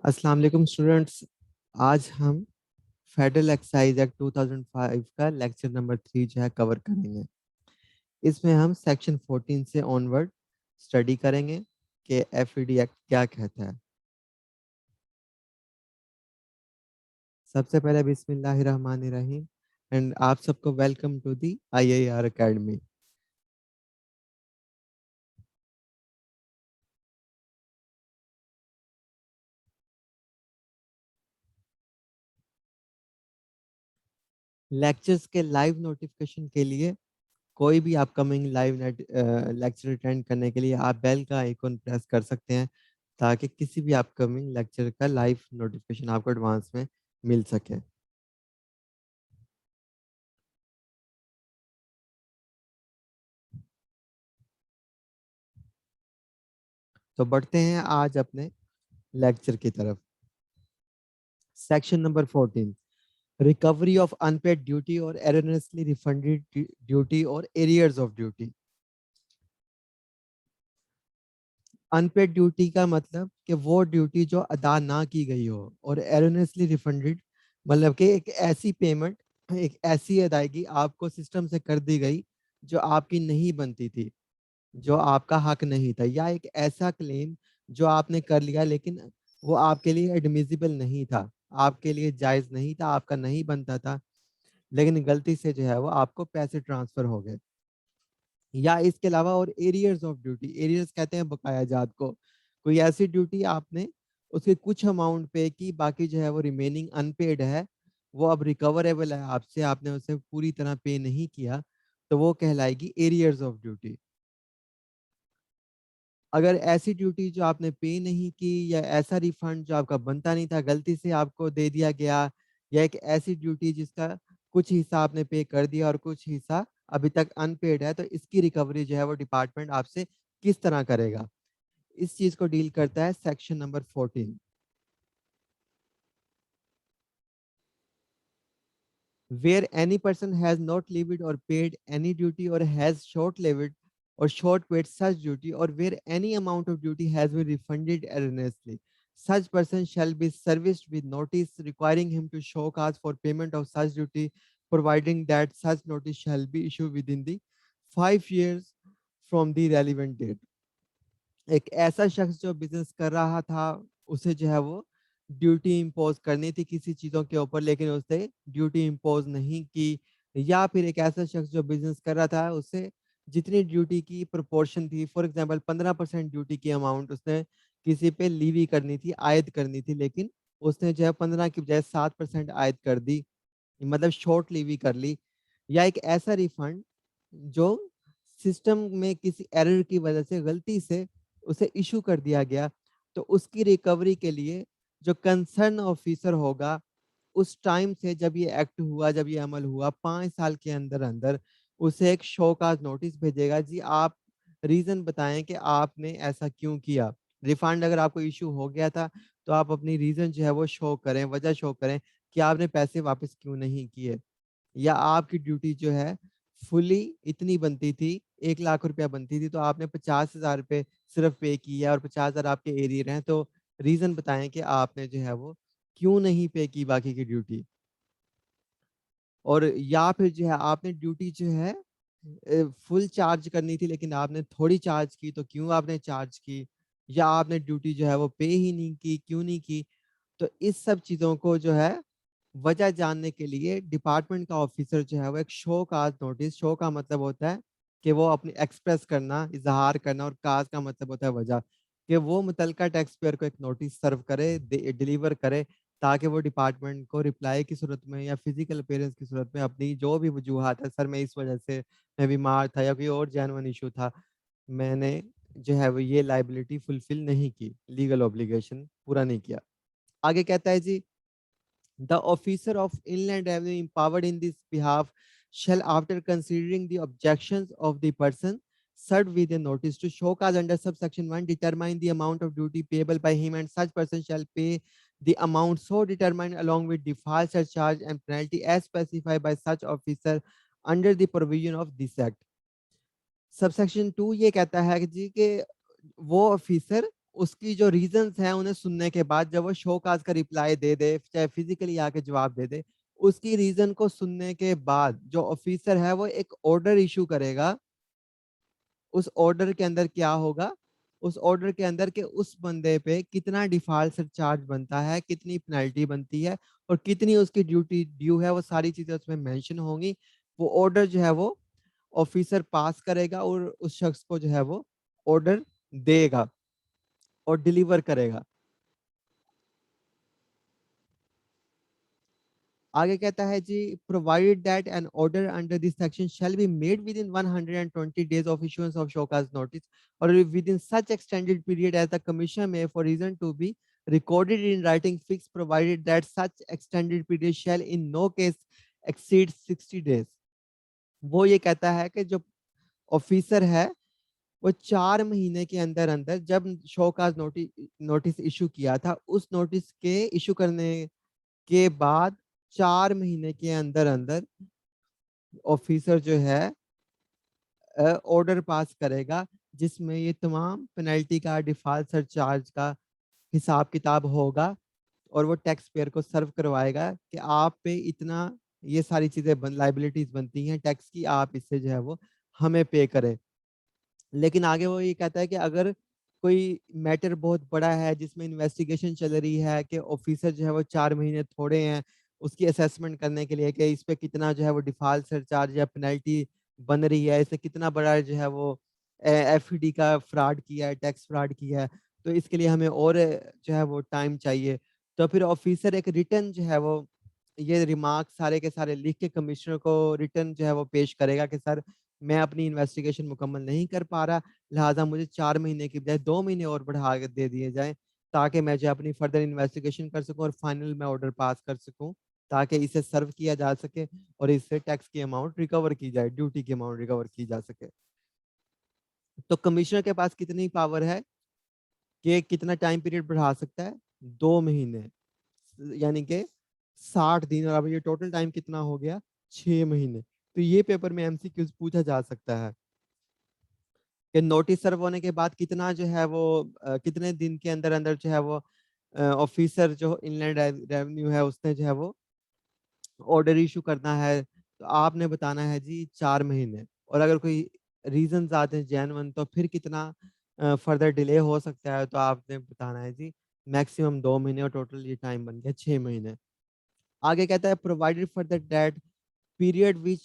अस्सलाम वालेकुम स्टूडेंट्स। आज हम फेडरल एक्साइज एक्ट 2005 का लेक्चर नंबर 3 जो है कवर करेंगे। इसमें हम सेक्शन 14 से ऑनवर्ड स्टडी करेंगे कि एफईडी एक्ट क्या कहता है। सबसे पहले बिस्मिल्लाहिर्रहमानिर्रहीम एंड आप सबको welcome to the IIR academy. Lectures के लाइव नोटिफिकेशन के लिए कोई भी upcoming live net lecture attend करने के लिए आप बेल का आइकन प्रेस कर सकते हैं ताकि किसी भी अपकमिंग लेक्चर का लाइव नोटिफिकेशन आपको एडवांस में मिल सके। तो बढ़ते हैं आज अपने लेक्चर की तरफ। Section number 14, recovery of unpaid duty और एरनेसली रिफंडेड ड्यूटी और arrears of duty. Unpaid duty का मतलब कि वो ड्यूटी जो अदा ना की गई हो, और एरनेसली रिफंडेड मतलब कि एक ऐसी पेमेंट, एक ऐसी अदायगी आपको सिस्टम से कर दी गई जो आपकी नहीं बनती थी, जो आपका हक नहीं था, या एक ऐसा क्लेम जो आपने कर लिया लेकिन वो आपके लिए एडमिसिबल नहीं था, आपके लिए जायज़ नहीं था, आपका नहीं बनता था, लेकिन गलती से जो है वो आपको पैसे ट्रांसफ़र हो गए। या इसके अलावा और एरियर्स ऑफ ड्यूटी, एरियर्स कहते हैं बकाया जात को। कोई ऐसी ड्यूटी आपने उसके कुछ अमाउंट पे की, बाकी जो है वो रिमेनिंग अनपेड है, वो अब रिकवरेबल है आपसे, आपने उसे पूरी तरह पे नहीं किया, तो वो कहलाएगी एरियर्स ऑफ ड्यूटी। अगर ऐसी ड्यूटी जो आपने पे नहीं की, या ऐसा रिफंड जो आपका बनता नहीं था गलती से आपको दे दिया गया, या एक ऐसी ड्यूटी जिसका कुछ हिस्सा आपने पे कर दिया और कुछ हिस्सा अभी तक अनपेड है, तो इसकी रिकवरी जो है वो डिपार्टमेंट आपसे किस तरह करेगा, इस चीज को डील करता है section number 14। Where any person has not levied or paid any duty or has short levied or short paid such duty, or where any amount of duty has been refunded erroneously, such person shall be serviced with notice requiring him to show cause for payment of such duty, providing that such notice shall be issued within the 5 years from the relevant date। एक ऐसा शख्स जो business कर रहा था, उसे जो है वो ड्यूटी इम्पोज करनी थी किसी चीज़ों के ऊपर, लेकिन उसने ड्यूटी इम्पोज नहीं की। या फिर एक ऐसा शख्स जो बिजनेस कर रहा था, उसे जितनी ड्यूटी की प्रोपोर्शन थी, फॉर एग्जांपल 15% ड्यूटी की अमाउंट उसने किसी पे लीवी करनी थी, आयद करनी थी, लेकिन उसने जो है 15 की बजाय 7% आयद कर दी, मतलब शॉर्ट लीवी कर ली। या एक ऐसा रिफंड जो सिस्टम में किसी एरर की वजह से गलती से उसे इशू कर दिया गया, तो उसकी रिकवरी के लिए जो कंसर्न ऑफिसर होगा, उस टाइम से जब ये एक्ट हुआ, जब ये अमल हुआ, 5 साल के अंदर अंदर उसे एक शो कॉज़ नोटिस भेजेगा। जी आप रीज़न बताएँ कि आपने ऐसा क्यों किया? रिफंड अगर आपको इश्यू हो गया था, तो आप अपनी रीज़न जो है वो शो करें, वजह शो करें कि आपने पैसे वापस क्यों नहीं किए? या आपकी ड्यूटी जो है फुली इतनी बनती थी, 1 लाख रुपया बनती थी, तो आपने 50,000 रुपए सिर्फ़ पे किया और 50,000 आपके एरियर हैं, तो रीज़न बताएँ कि आपने जो है वो क्यों नहीं पे की बाकी की ड्यूटी? और या फिर जो है आपने ड्यूटी जो है फुल चार्ज करनी थी, लेकिन आपने थोड़ी चार्ज की, तो क्यों आपने चार्ज की? या आपने ड्यूटी जो है वो पे ही नहीं की, क्यों नहीं की? तो इस सब चीज़ों को जो है वजह जानने के लिए डिपार्टमेंट का ऑफिसर जो है वो एक शो काज नोटिस, शो का मतलब होता है कि वो अपनी एक्सप्रेस करना, इज़हार करना, और काज का मतलब होता है वजह, कि वो मुतलका टैक्स पेयर को एक नोटिस सर्व करे, डिलीवर करे, ताकि वो डिपार्टमेंट को रिप्लाई की सूरत में या फिजिकल अपीयरेंस की सूरत में अपनी जो भी वजूहात है, सर मैं इस वजह से मैं बीमार था या कोई और जेन्युइन इशू था, मैंने जो है वो ये लायबिलिटी फुलफिल नहीं की, लीगल ऑब्लिगेशन पूरा नहीं किया। आगे कहता है जी, the officer of Inland Revenue empowered in this behalf shall, after considering the objections of the person served with a notice to show cause under subsection 1, determine the amount of duty payable by him, and such person shall pay the amount so determined along with default surcharge and penalty as specified by such officer under the provision of this act। Subsection 2 ये कहता है कि जी कि वो officer उसकी जो reasons हैं उन्हें सुनने के बाद जब वो शो काज का रिप्लाई दे दे, चाहे फिजिकली आके जवाब दे दे, उसकी रीजन को सुनने के बाद जो ऑफिसर है वो एक ऑर्डर इशू करेगा। उस ऑर्डर के अंदर क्या होगा, उस ऑर्डर के अंदर के उस बंदे पे कितना डिफॉल्ट सरचार्ज बनता है, कितनी पेनल्टी बनती है और कितनी उसकी ड्यूटी ड्यू है, वो सारी चीजें उसमें मेंशन होंगी। वो ऑर्डर जो है वो ऑफिसर पास करेगा और उस शख्स को जो है वो ऑर्डर देगा और डिलीवर करेगा। आगे कहता है जी, provided that an order under this section shall be made within 120 days of issuance of show cause notice or within such extended period as the commission may for reason to be recorded in writing fixed provided that such extended period shall in no case exceed 60 days। वो ये कहता है कि जो officer है वो 4 महीने के अंदर अंदर जब शोकाज नोटिस नोटिस इशू किया था, उस नोटिस के इशू करने के बाद 4 महीने के अंदर अंदर ऑफिसर जो है ऑर्डर पास करेगा जिसमें ये तमाम पेनल्टी का, डिफॉल्ट सरचार्ज का हिसाब किताब होगा और वो टैक्स पेयर को सर्व करवाएगा कि आप पे इतना ये सारी चीजें लाइबिलिटीज बनती हैं टैक्स की, आप इससे जो है वो हमें पे करें। लेकिन आगे वो ये कहता है कि अगर कोई मैटर बहुत बड़ा है जिसमें इन्वेस्टिगेशन चल रही है कि ऑफिसर जो है वो 4 महीने थोड़े हैं उसकी असेसमेंट करने के लिए कि इस पे कितना जो है वो डिफॉल्ट सरचार्ज या पेनल्टी बन रही है, इससे कितना बड़ा जो है वो एफईडी का फ्रॉड किया है, टैक्स फ्रॉड किया है, तो इसके लिए हमें और जो है वो टाइम चाहिए। तो फिर ऑफिसर एक रिटर्न जो है वो ये रिमार्क सारे के सारे लिख के कमिश्नर को रिटर्न जो है वो पेश करेगा कि सर मैं अपनी इन्वेस्टिगेशन मुकम्मल नहीं कर पा रहा, लिहाजा मुझे 4 महीने की बजाय 2 महीने और बढ़ा के दे दिए जाएँ, ताकि मैं जो अपनी फर्दर इन्वेस्टिगेशन कर सकूँ और फाइनल में ऑर्डर पास कर सकूँ, ताकि इसे सर्व किया जा सके और इससे टैक्स की अमाउंट रिकवर की जाए, ड्यूटी की अमाउंट रिकवर की जा सके। तो कमिश्नर के पास कितनी पावर है कि कितना टाइम पीरियड बढ़ा सकता है? 2 महीने, यानी कि 60 दिन, और अब ये टोटल टाइम कितना हो गया? 6 महीने। तो ये पेपर में एमसीक्यूज पूछा जा सकता है कि नोटिस सर्व होने के बाद कितना जो है वो कितने दिन के अंदर अंदर जो है वो ऑफिसर जो इनलैंड रेवेन्यू है उसने जो है वो ऑर्डर इशू करना है, तो आपने बताना है जी 4 महीने। और अगर कोई रीजन आते हैं जेन्युइन तो फिर कितना फर्दर डिले हो सकता है, तो आपने बताना है जी मैक्सिमम 2 महीने और टोटल ये टाइम बन गया 6 महीने। आगे कहता है provided for the date period which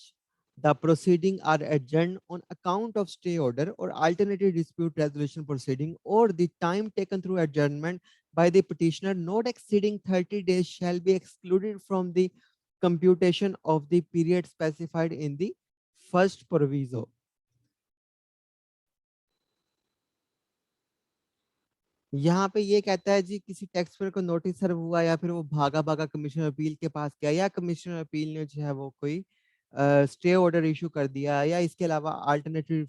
the proceeding are adjourned on account of stay order or alternative dispute resolution proceeding, or the time taken through adjournment by the petitioner not exceeding 30 days shall be excluded from the computation of the period specified in the first proviso। यहाँ पे ये कहता है जी किसी tax payer को notice serve हुआ या फिर वो भागा भागा कमिश्नर अपील के पास गया या कमिश्नर अपील ने जो है वो कोई स्टे ऑर्डर इशू कर दिया या इसके अलावा अल्टरनेटिव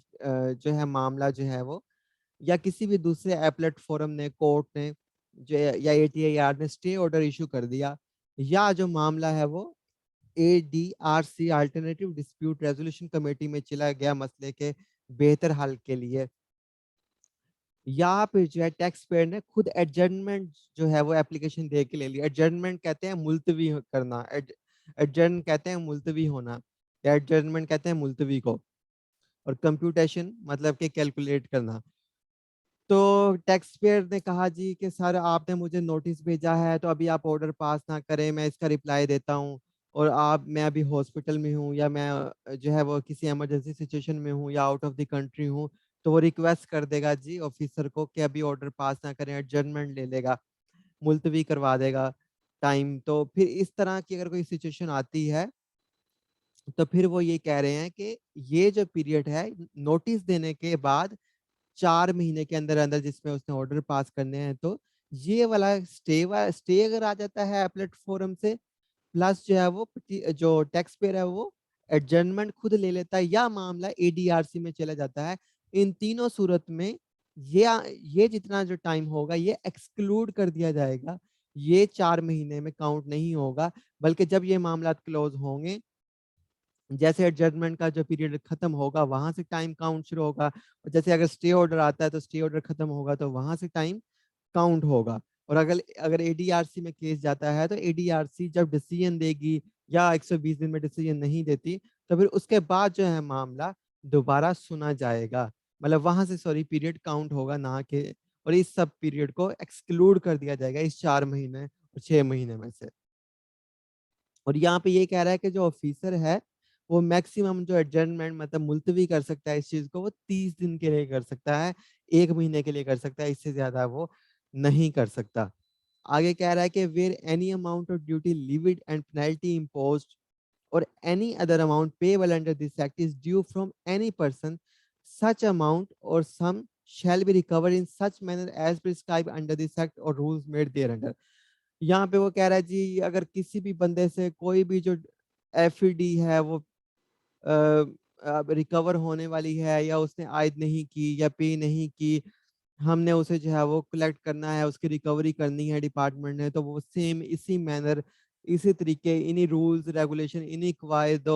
जो है मामला जो है वो या किसी भी दूसरे एपलेट फोरम ने, कोर्ट ने जो या एटीआईआर ने स्टे ऑर्डर इशू कर दिया, या जो मामला है वो एडीआरसी अल्टरनेटिव डिस्प्यूट रेजोल्यूशन कमेटी में चला गया मसले के बेहतर हल के लिए, या फिर जो है टैक्स पेयर ने खुद एडजर्नमेंट जो है वो एप्लीकेशन दे के ले लिया। एडजर्नमेंट कहते हैं मुलतवी करना, एडजर्न कहते हैं मुलतवी होना, या एडजर्नमेंट कहते हैं मुलतवी को, और कंप्यूटेशन मतलब कि कैलकुलेट करना। तो टैक्स पेयर ने कहा जी कि सर आपने मुझे नोटिस भेजा है तो अभी आप ऑर्डर पास ना करें, मैं इसका रिप्लाई देता हूँ, और आप मैं अभी हॉस्पिटल में हूँ या मैं जो है वो किसी इमरजेंसी सिचुएशन में हूँ या आउट ऑफ द कंट्री हूँ, तो वो रिक्वेस्ट कर देगा जी ऑफिसर को कि अभी ऑर्डर पास ना करें, एडजर्नमेंट ले लेगा, मुलतवी करवा देगा टाइम। तो फिर इस तरह की अगर कोई सिचुएशन आती है तो फिर वो ये कह रहे हैं कि ये जो पीरियड है नोटिस देने के बाद 4 महीने के अंदर अंदर जिसमें उसने ऑर्डर पास करने हैं, तो ये वाला स्टे अगर आ जाता है एपलेट फोरम से, प्लस जो है वो जो टैक्स पेयर है वो एडजर्नमेंट खुद ले लेता है या मामला एडीआरसी में चला जाता है, इन तीनों सूरत में ये जितना जो टाइम होगा ये एक्सक्लूड कर दिया जाएगा, ये 4 महीने में काउंट नहीं होगा, बल्कि जब ये मामला क्लोज होंगे, जैसे एडजर्नमेंट का जो पीरियड खत्म होगा वहां से टाइम काउंट शुरू होगा, और जैसे अगर स्टे ऑर्डर आता है तो स्टे ऑर्डर खत्म होगा तो वहां से टाइम काउंट होगा। और अगर अगर एडीआरसी में केस जाता है तो एडीआरसी जब डिसीजन देगी या 120 दिन में डिसीजन नहीं देती तो फिर उसके बाद जो है मामला दोबारा सुना जाएगा। मतलब वहां से सॉरी पीरियड काउंट होगा ना कि, और इस सब पीरियड को एक्सक्लूड कर दिया जाएगा इस 4 महीने और 6 महीने में से। और यहाँ पे ये कह रहा है कि जो ऑफिसर है वो मैक्सिमम जो एडजर्नमेंट मतलब मुलतवी कर सकता है इस चीज को, वो 30 दिन के लिए कर सकता है, 1 महीने के लिए कर सकता है, इससे ज्यादा वो नहीं कर सकता। आगे कह रहा है कि where any amount of duty levied and penalty imposed or any other amount payable under this act is due from any person, such amount or sum shall be recovered in such manner as prescribed under this act or rules made thereunder। यहाँ पे वो कह रहा है जी अगर किसी भी बंदे से कोई भी जो एफडी है वो रिकवर होने वाली है या उसने आयद नहीं की या पे नहीं की, हमने उसे जो है वो कलेक्ट करना है, उसकी रिकवरी करनी है डिपार्टमेंट ने, तो वो सेम इसी मैनर इसी तरीके इन्हीं रूल्स रेगुलेशन इन्हीं कवायद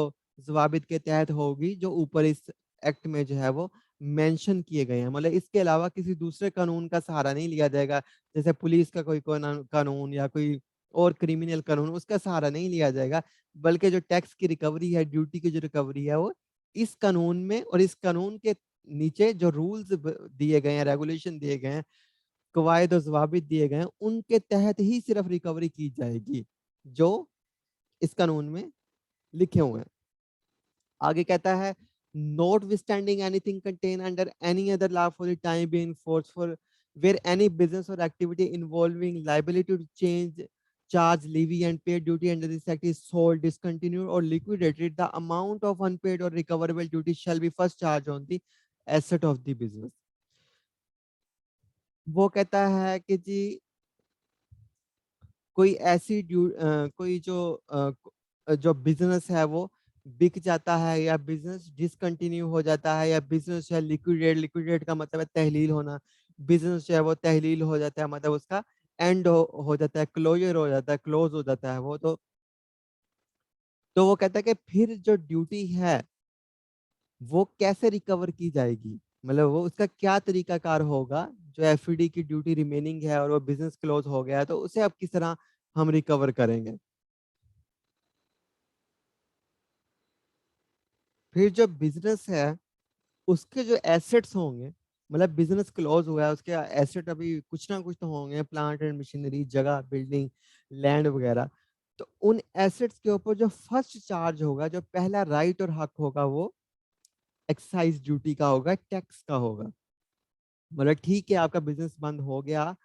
जवाबित के तहत होगी जो ऊपर इस एक्ट में जो है वो मेंशन किए गए हैं। मतलब इसके अलावा किसी दूसरे कानून का सहारा नहीं लिया जाएगा, जैसे पुलिस का कोई कानून या कोई और क्रिमिनल कानून, उसका सहारा नहीं लिया जाएगा, बल्कि जो टैक्स की रिकवरी है, ड्यूटी की जो रिकवरी है वो इस कानून में और इस कानून के नीचे जो रूल्स दिए गए हैं, रेगुलेशन दिए गए हैं, कवायद और ज़वाबित दिए गए हैं, उनके तहत ही सिर्फ रिकवरी की जाएगी जो इस कानून में लिखे हुए हैं। आगे कहता है notwithstanding anything contained under any other law for the time being force for where any business or activity involving liability to change charge levy and paid duty under this act is sold, discontinued or liquidated, the amount of unpaid or recoverable duty shall be first charged on the asset of the business। वो कहता है कि जी कोई ऐसी कोई जो business है वो बिक जाता है या बिजनेस डिसकंटिन्यू हो जाता है या बिजनेस जो है लिक्विडेट, लिक्विडेट का मतलब है तहलील होना, बिजनेस जो है वो तहलील हो जाता है मतलब उसका एंड हो जाता है, क्लोजर हो जाता है, क्लोज हो जाता है वो, तो वो कहता है कि फिर जो ड्यूटी है वो कैसे रिकवर की जाएगी, मतलब वो उसका क्या तरीकाकार होगा, जो एफडी की ड्यूटी रिमेनिंग है और वो बिजनेस क्लोज हो गया है तो उसे अब किस तरह हम रिकवर करेंगे। फिर जो बिजनेस है उसके जो एसेट्स होंगे, मतलब बिजनेस क्लोज हुआ है उसके एसेट अभी कुछ ना कुछ तो होंगे, प्लांट एंड मशीनरी, जगह, बिल्डिंग, लैंड वगैरह, तो उन एसेट्स के ऊपर जो फर्स्ट चार्ज होगा, जो पहला राइट और हक होगा वो एक्साइज ड्यूटी का होगा, टैक्स का होगा। मतलब ठीक है आपका बिजनेस बंद हो गया,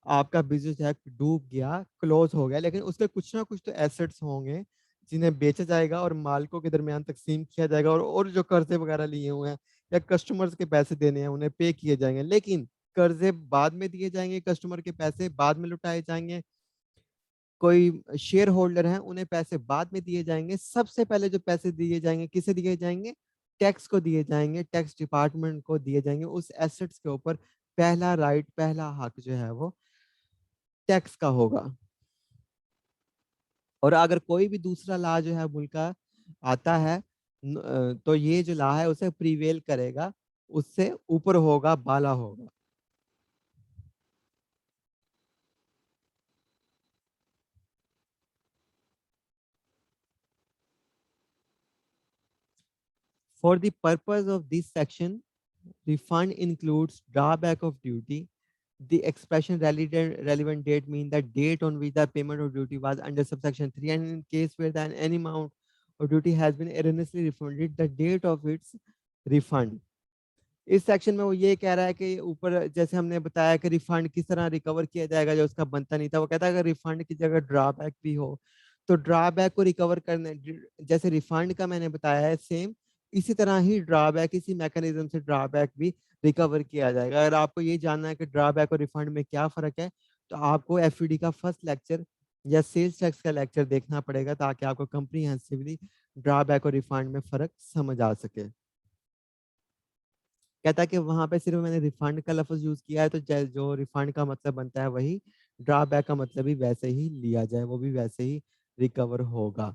आपका बिजनेस है डूब गया, क्लोज हो गया, लेकिन उसके कुछ ना कुछ तो एसेट्स होंगे जिन्हें बेचा जाएगा और मालिकों के दरमियान तकसीम किया जाएगा, और जो कर्जे वगैरह लिए हुए हैं या कस्टमर्स के पैसे देने हैं उन्हें पे किए जाएंगे, लेकिन कर्जे बाद में दिए जाएंगे, कस्टमर के पैसे बाद में लुटाए जाएंगे, कोई शेयर होल्डर हैं उन्हें पैसे बाद में दिए जाएंगे। सबसे पहले जो पैसे दिए जाएंगे किसे दिए जाएंगे, टैक्स को दिए जाएंगे, टैक्स डिपार्टमेंट को दिए जाएंगे, उस एसेट्स के ऊपर पहला राइट पहला हक जो है वो टैक्स का होगा। और अगर कोई भी दूसरा लॉ जो है मुल्क का आता है तो ये जो लॉ है उसे प्रीवेल करेगा, उससे ऊपर होगा, बाला होगा। For the purpose of this section, refund includes drawback of duty. The expression relevant date mean the date on which the payment of duty was under subsection 3, and in case where the any amount of duty has been erroneously refunded, the date of its refund। इस section में वो ये कह रहा है कि ऊपर जैसे हमने बताया कि रिफंड किस तरह रिकवर किया जाएगा जो उसका बनता नहीं था, वो कहता है अगर रिफंड की जगह ड्रॉबैक भी हो तो ड्रॉबैक को रिकवर करने, जैसे रिफंड का मैंने बताया है सेम इसी तरह ही ड्रॉबैक, इसी मैकेनिज्म से ड्रॉबैक भी रिकवर किया जाएगा। अगर आपको ये जानना है कि ड्रॉबैक और रिफंड में क्या फ़र्क है तो आपको एफईडी का फर्स्ट लेक्चर या सेल्स टैक्स का लेक्चर देखना पड़ेगा ताकि आपको कंप्रीहेंसिवली ड्रॉबैक और रिफंड में फ़र्क समझ आ सके। कहता है कि वहां पे सिर्फ मैंने रिफंड का लफ्ज यूज किया है तो जो रिफंड का मतलब बनता है वही ड्रॉबैक का मतलब भी वैसे ही लिया जाए, वो भी वैसे ही रिकवर होगा।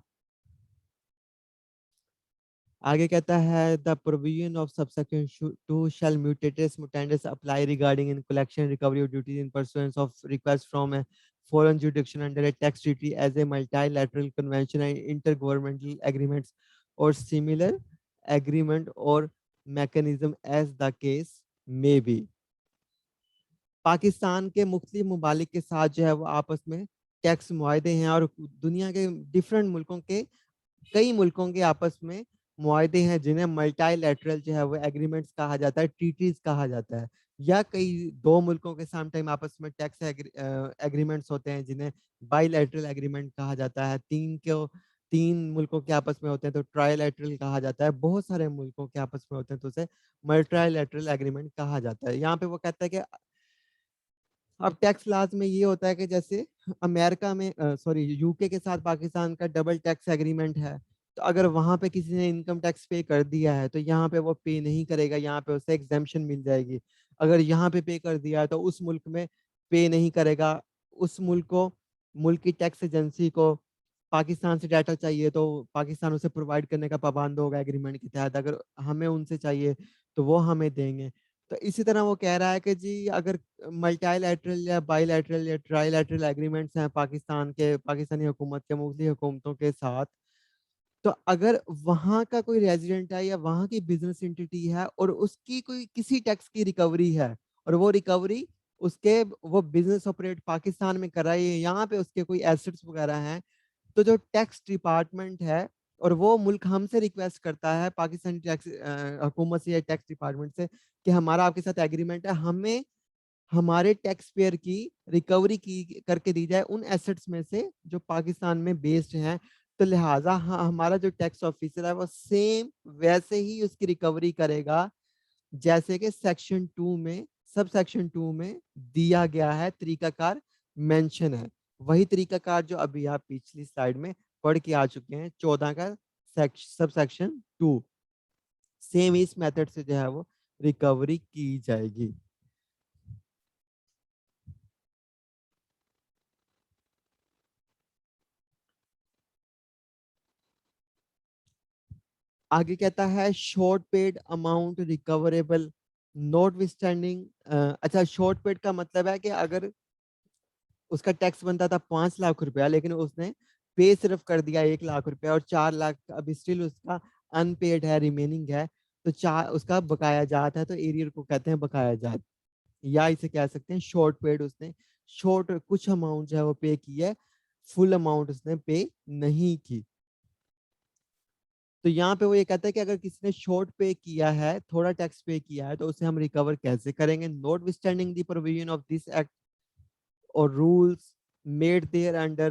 आगे कहता है the provision of subsection 2 shall mutatis mutandis apply regarding in collection recovery of duties in pursuance of request from a foreign jurisdiction under a tax treaty as a multilateral convention and intergovernmental agreements or similar agreement or mechanism as the case may be। Pakistan के मुख्तलिफ ममालिक के साथ जो है वो आपस में टैक्स मुआहदे हैं और दुनिया के डिफरेंट मुल्कों के कई मुल्कों के आपस में मुआहदे हैं जिन्हें मल्टीलैटरल जो है वो एग्रीमेंट्स कहा जाता है, ट्रीटीज कहा जाता है, या कई दो मुल्कों के साम टाइम आपस में टैक्स एग्रीमेंट्स होते हैं जिन्हें बाईलैटरल एग्रीमेंट कहा जाता है। तीन मुल्कों के आपस में होते हैं तो ट्राईलैटरल कहा जाता है। बहुत सारे मुल्कों के आपस में होते हैं तो उसे मल्टीलैटरल एग्रीमेंट कहा जाता है। यहाँ पे वो कहता है कि अब टैक्स लॉज में ये होता है कि जैसे अमेरिका में सॉरी यूके के साथ पाकिस्तान का डबल टैक्स एग्रीमेंट है, तो अगर वहां पे किसी ने इनकम टैक्स पे कर दिया है तो यहाँ पे वो पे नहीं करेगा, यहाँ पे उसे एग्जेम्पशन मिल जाएगी। अगर यहाँ पे कर दिया है तो उस मुल्क में पे नहीं करेगा। उस मुल्क की टैक्स एजेंसी को पाकिस्तान से डाटा चाहिए तो पाकिस्तान उसे प्रोवाइड करने का पाबंद होगा एग्रीमेंट के तहत। अगर हमें उनसे चाहिए तो वो हमें देंगे। तो इसी तरह वो कह रहा है कि जी अगर मल्टीलैटरल या बाईलैटरल या ट्राईलैटरल एग्रीमेंट्स हैं पाकिस्तानी हुकूमत के मुख्तलिफ हुकूमतों के साथ, तो अगर वहाँ का कोई रेजिडेंट है या वहाँ की बिजनेस एंटिटी है और उसकी कोई किसी टैक्स की रिकवरी है और वो रिकवरी उसके वो बिजनेस ऑपरेट पाकिस्तान में कर रहा है, यहाँ पे उसके कोई एसेट्स वगैरह हैं, तो जो टैक्स डिपार्टमेंट है और वो मुल्क हमसे रिक्वेस्ट करता है पाकिस्तानी टैक्स हुकूमत से या टैक्स डिपार्टमेंट से कि हमारा आपके साथ एग्रीमेंट है, हमें हमारे टैक्स पेयर की रिकवरी की करके दी जाए उन एसेट्स में से जो पाकिस्तान में बेस्ड हैं। तो लिहाजा हमारा जो टैक्स ऑफिसर है वो सेम वैसे ही उसकी रिकवरी करेगा जैसे कि सब सेक्शन 2 में दिया गया है, तरीकाकार मेंशन है। वही तरीकाकार जो अभी आप पिछली स्लाइड में पढ़ के आ चुके हैं, 14 का सब सेक्शन 2। सेम इस मेथड से जो है वो रिकवरी की जाएगी। आगे कहता है short paid amount recoverable not withstanding. अच्छा, शॉर्ट पेड का मतलब है कि अगर उसका टैक्स बनता था 5 लाख रुपया लेकिन उसने पे सिर्फ कर दिया 1 लाख रुपया और 4 लाख अभी स्टिल उसका अनपेड है, रिमेनिंग है, तो चार उसका बकाया जात है, तो एरियर को कहते हैं बकाया जात, या इसे कह सकते हैं शॉर्ट पेड। उसने शॉर्ट कुछ अमाउंट जो है वो पे की है, फुल अमाउंट उसने पे नहीं की। तो यहाँ पे वो ये कहता है कि अगर किसी ने शॉर्ट पे किया है, थोड़ा टैक्स पे किया है, तो उसे हम रिकवर कैसे करेंगे। Not withstanding the provision of this act or rules made there under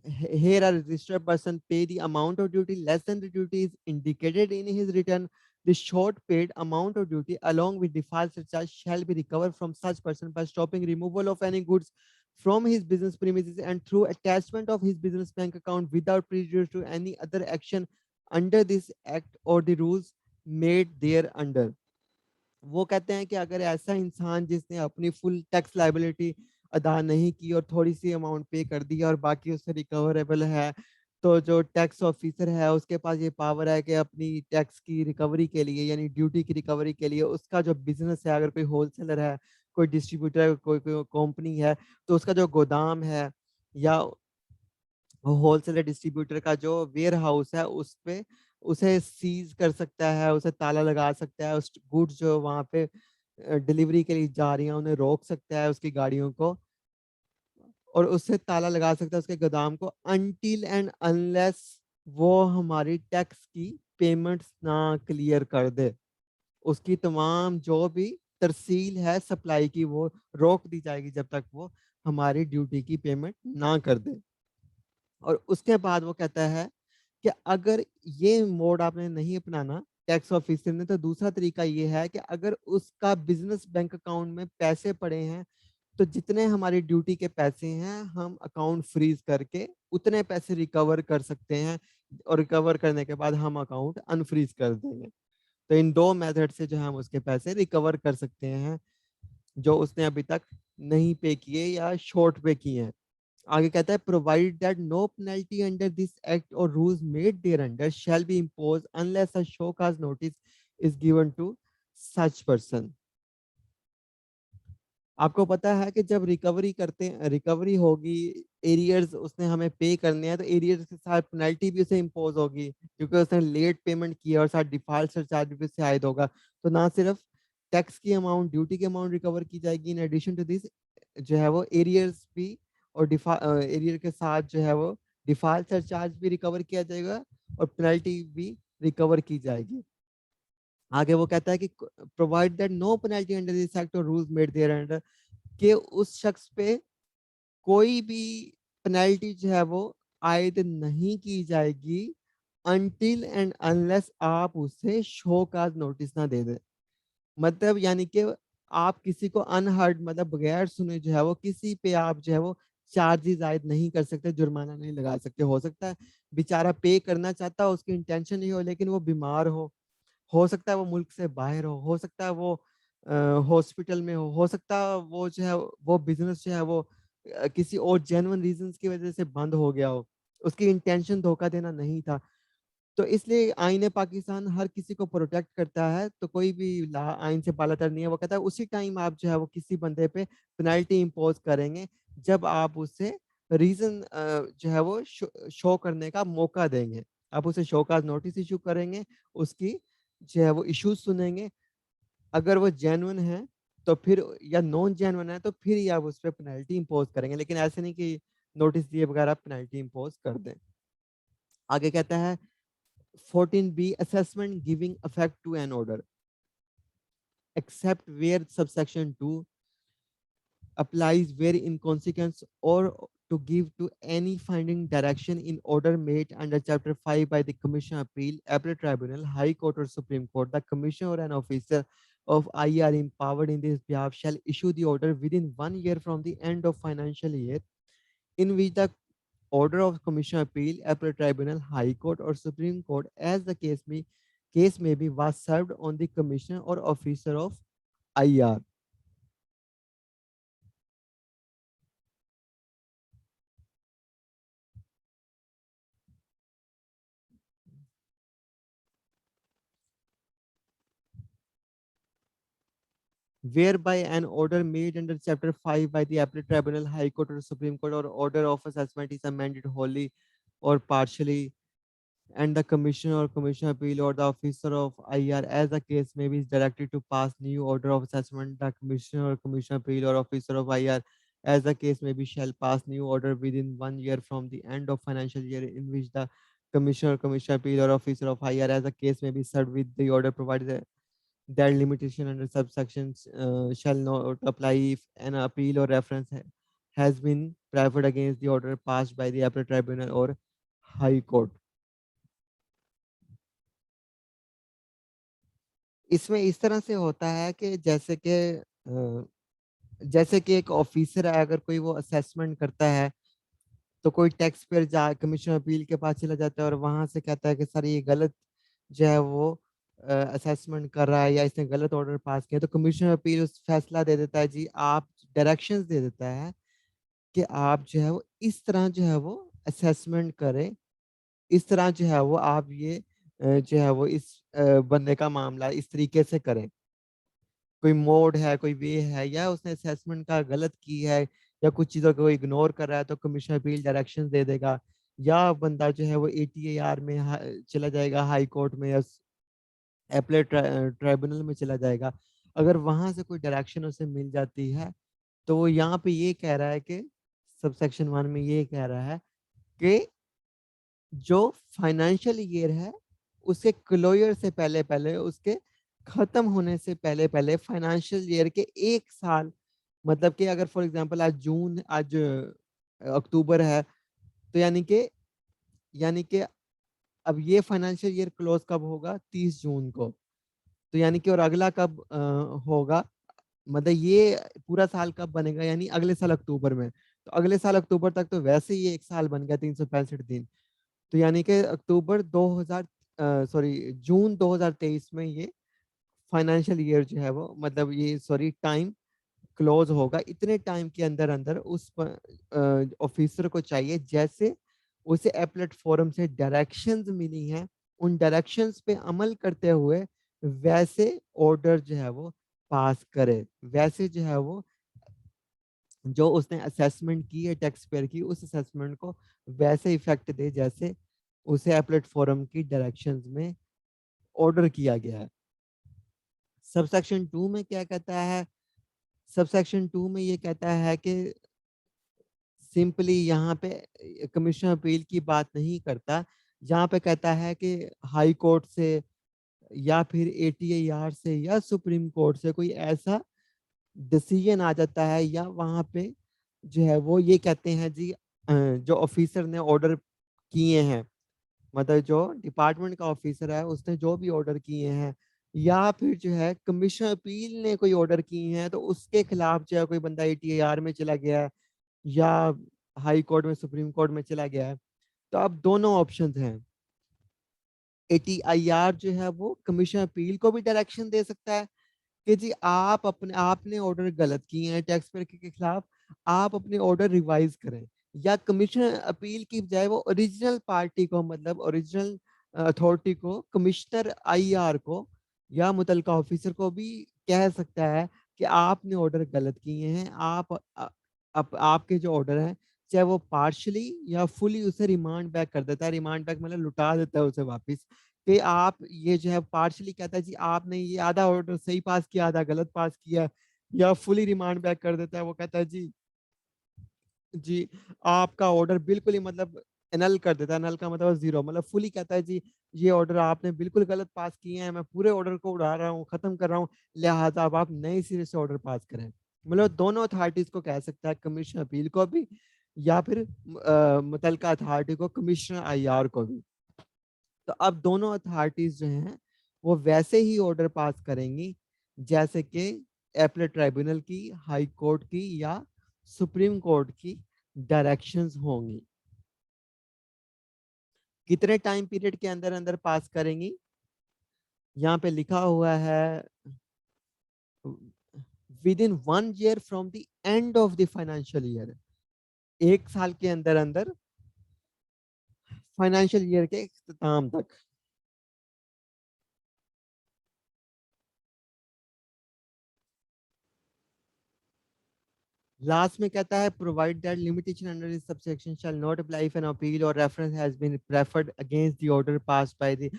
here a registered person pay the amount of duty less than the duty is indicated in his return, the short paid amount of duty along with default surcharge shall be recovered from such person by stopping removal of any goods from his business premises and through attachment of his business bank account without prejudice to any other action under this act or the rules made there under। वो कहते हैं कि अगर ऐसा इंसान जिसने अपनी full tax liability अदा नहीं की और थोड़ी सी अमाउंट पे कर दी और बाकी उससे रिकवरेबल है, तो जो टैक्स ऑफिसर है उसके पास ये पावर है कि अपनी टैक्स की रिकवरी के लिए यानी ड्यूटी की रिकवरी के लिए उसका जो बिजनेस है, अगर कोई होलसेलर है, कोई डिस्ट्रीब्यूटर है, कोई कंपनी है, तो उसका जो गोदाम है या होलसेलर डिस्ट्रीब्यूटर का जो वेयर हाउस है उस पे उसे सीज कर सकता है, उसे ताला लगा सकता है, उस गुड्स जो वहाँ पे डिलीवरी के लिए जा रही हैं उन्हें रोक सकता है उसकी गाड़ियों को, और उससे ताला लगा सकता है उसके गोदाम को अनटिल एंड अनलेस वो हमारी टैक्स की पेमेंट्स ना क्लियर कर दे। उसकी तमाम जो भी तरसील है सप्लाई की वो रोक दी जाएगी जब तक वो हमारी ड्यूटी की पेमेंट ना कर दे। और उसके बाद वो कहता है कि अगर ये मोड आपने नहीं अपनाना टैक्स ऑफिसर ने, तो दूसरा तरीका ये है कि अगर उसका बिजनेस बैंक अकाउंट में पैसे पड़े हैं तो जितने हमारी ड्यूटी के पैसे हैं हम अकाउंट फ्रीज करके उतने पैसे रिकवर कर सकते हैं, और रिकवर करने के बाद हम अकाउंट अनफ्रीज कर देंगे। तो इन दो मेथड से जो है हम उसके पैसे रिकवर कर सकते हैं जो उसने अभी तक नहीं पे किए या शॉर्ट पे किए हैं। आगे कहता है provide that no penalty under this act और rules made thereunder shall be impose unless a show cause notice is given to such person. आपको पता है कि जब रिकवरी करते हैं, रिकवरी होगी, एरियर्स उसने हमें पे करने हैं, तो एरियर्स के साथ पेनल्टी भी उसे इम्पोज होगी क्योंकि उसने लेट पेमेंट किया और साथ डिफॉल्ट सरचार्ज भी उससे आयद होगा। तो ना सिर्फ टैक्स की अमाउंट, ड्यूटी की अमाउंट रिकवर की जाएगी, इन एडिशन टू दिस जो है वो एरियर्स भी और एरियर के साथ जो है वो डिफॉल्ट सरचार्ज भी रिकवर किया जाएगा और पेनल्टी भी रिकवर की जाएगी। आगे वो कहता है कि provide that no penalty under this act और रूल्स मेड देयर अंडर, कि उस शख्स पे कोई भी पेनल्टी जो है वो आयद नहीं की जाएगी अनटिल एंड अनलेस आप उसे शो काज नोटिस ना दे दे। मतलब यानी कि आप किसी को अनहर्ड मतलब बगैर सुने जो है वो किसी पे आप जो है वो चार्जेस आयद नहीं कर सकते, जुर्माना नहीं लगा सकते। हो सकता है बेचारा पे करना चाहता हो, उसकी इंटेंशन नहीं हो, लेकिन वो बीमार हो सकता है वो मुल्क से बाहर हो सकता है वो हॉस्पिटल में हो सकता है वो जो है वो बिजनेस जो है वो किसी और जेन्युइन रीजंस की वजह से बंद हो गया हो, उसकी इंटेंशन धोखा देना नहीं था। तो इसलिए आईन पाकिस्तान हर किसी को प्रोटेक्ट करता है, तो कोई भी आइन से बालातर नहीं है। वो कहता है उसी टाइम आप जो है वो किसी बंदे पे पेनल्टी इम्पोज करेंगे जब आप उससे रीजन जो है वो शो करने का मौका देंगे। आप उसे शो का नोटिस इशू करेंगे, उसकी जो है वो इश्यूज सुनेंगे। अगर वो जेन्युइन है तो फिर, या नॉन जेन्युइन है तो फिर ही आप उस पर पेनल्टी इम्पोज करेंगे, लेकिन ऐसे नहीं कि नोटिस दिए बगैर आप पेनल्टी इम्पोज कर दें। आगे कहता है 14B assessment giving effect to an order except where subsection 2 applies, where in consequence or to give to any finding direction in order made under chapter 5 by the commission appeal, appellate tribunal, high court or supreme court, the commissioner or an officer of IR empowered in this behalf shall issue the order within 1 year from the end of financial year in which the order of commission appeal, appellate tribunal, high court or supreme court, as the case may be, was served on the commissioner or officer of IR। whereby an order made under chapter 5 by the appellate tribunal, high court or supreme court, or order of assessment is amended wholly or partially, and the commissioner or commission appeal or the officer of IR, as the case may be, is directed to pass new order of assessment, the commissioner or commission appeal or officer of IR, as the case may be, shall pass new order within 1 year from the end of financial year in which the commissioner or commission appeal or officer of IR, as the case may be, served with the order provided that limitation under subsections shall not apply if an appeal or reference has been preferred against the order passed by the appellate tribunal or high court। इसमें इस तरह से होता है कि जैसे कि एक ऑफिसर है, अगर कोई वो असेसमेंट करता है तो कोई टैक्स पेयर जा कमीशन अपील के पास चला जाता है और वहां से कहता है कि सर ये गलत जो है वो असेसमेंट कर रहा है या इसने गलत ऑर्डर पास किया, तो कमीशन अपील उस फैसला दे देता है, जी आप डायरेक्शंस दे देता है कि आप जो है वो इस तरह जो है वो असेसमेंट करें, इस तरह जो है वो आप ये जो है वो इस बंदे का मामला इस तरीके से करें। कोई मोड है, कोई वे है, या उसने असेसमेंट का गलत की है या कुछ चीज़ों को इग्नोर कर रहा है, तो कमीशन अपील डायरेक्शंस दे देगा। या बंदा जो है वो एटीएआर में चला जाएगा, हाई कोर्ट में या एपलेट ट्राइब्यूनल में चला जाएगा। अगर वहां से कोई डायरेक्शन उसे मिल जाती है तो वो यहाँ पे ये कह रहा है कि सबसेक्शन 1 में ये कह रहा है कि जो फाइनेंशियल ईयर है उसके क्लोजर से पहले पहले, उसके खत्म होने से पहले पहले फाइनेंशियल ईयर के 1 साल, मतलब कि अगर फॉर एग्जांपल आज अक्टूबर है, तो यानी कि अब ये फाइनेंशियल ईयर क्लोज कब होगा, 30 जून को। तो यानी कि और अगला कब होगा, मतलब ये पूरा साल कब बनेगा, यानी अगले साल अक्टूबर में। तो अगले साल अक्टूबर तक तो वैसे ही 1 साल बन गया, 365 दिन। तो यानी कि अक्टूबर 2000 सॉरी जून 2023 में ये फाइनेंशियल ईयर जो है वो, मतलब ये सॉरी टाइम क्लोज होगा, इतने टाइम के अंदर अंदर उस ऑफिसर को चाहिए, जैसे उसे एपलेट फोरम से डायरेक्शंस मिली हैं, उन डायरेक्शंस पे अमल करते हुए वैसे ऑर्डर जो है वो पास करे, वैसे जो है वो जो उसने असेसमेंट की है टैक्स पेयर की, उस असेसमेंट को वैसे इफेक्ट दे जैसे उसे एपलेट फोरम की डायरेक्शंस में ऑर्डर किया गया है। सबसेक्शन 2 में क्या कहता है? सबसेक्शन 2 में ये कहता है कि सिंपली यहाँ पे कमीशन अपील की बात नहीं करता। यहाँ पे कहता है कि हाई कोर्ट से या फिर एटीआर से या सुप्रीम कोर्ट से कोई ऐसा डिसीजन आ जाता है, या वहाँ पे जो है वो ये कहते हैं जी जो ऑफिसर ने ऑर्डर किए हैं, मतलब जो डिपार्टमेंट का ऑफिसर है उसने जो भी ऑर्डर किए हैं, या फिर जो है कमीशन अपील ने कोई ऑर्डर किए हैं, तो उसके खिलाफ जो है कोई बंदा एटीआर में चला गया है या हाई कोर्ट में सुप्रीम कोर्ट में चला गया है, तो अब दोनों ऑप्शंस हैं। एटीआईआर जो है वो कमीशन अपील को भी डायरेक्शन दे सकता है कि जी आपने ऑर्डर गलत किए हैं टैक्स पेयर के खिलाफ, आप अपने ऑर्डर रिवाइज करें, या कमीशन अपील की बजाय वो ओरिजिनल पार्टी को, मतलब ओरिजिनल अथॉरिटी को, कमिश्नर आईआर को या मुतलका ऑफिसर को भी कह सकता है कि आपने ऑर्डर गलत किए हैं, आपके जो ऑर्डर हैं चाहे वो पार्शली या फुली उसे रिमांड बैक कर देता है, रिमांड बैक मतलब लुटा देता है उसे वापस, कि आप ये जो है पार्शियली कहता है जी आपने ये आधा ऑर्डर सही पास किया, आधा गलत पास किया, या फुली रिमांड बैक कर देता है, वो कहता है जी जी आपका ऑर्डर बिल्कुल ही मतलब एनल कर देता है, एनल का मतलब जीरो, मतलब फुली कहता है जी ये ऑर्डर आपने बिल्कुल गलत पास किए हैं, मैं पूरे ऑर्डर को उड़ा रहा हूँ, खत्म कर रहा हूँ, लिहाजा अब आप नए सिरे से ऑर्डर पास करें। मतलब दोनों अथॉरिटीज को कह सकता है, कमीशन अपील को भी या फिर मुतलका अथॉरिटी को, कमिश्नर आईआर को भी। तो अब दोनों अथॉरिटीज जो हैं वो वैसे ही ऑर्डर पास करेंगी जैसे कि एपलेट ट्राइब्यूनल की, हाई कोर्ट की या सुप्रीम कोर्ट की डायरेक्शंस होंगी। कितने टाइम पीरियड के अंदर अंदर पास करेंगी? यहाँ पे लिखा हुआ है with in 1 year from the end of the financial year, 1 साल के अंदर अंदर फाइनेंशियल ईयर के इख्तिताम तक। लास्ट में कहता है provide that limitation under this subsection shall not apply if an appeal or reference has been preferred against the order passed by the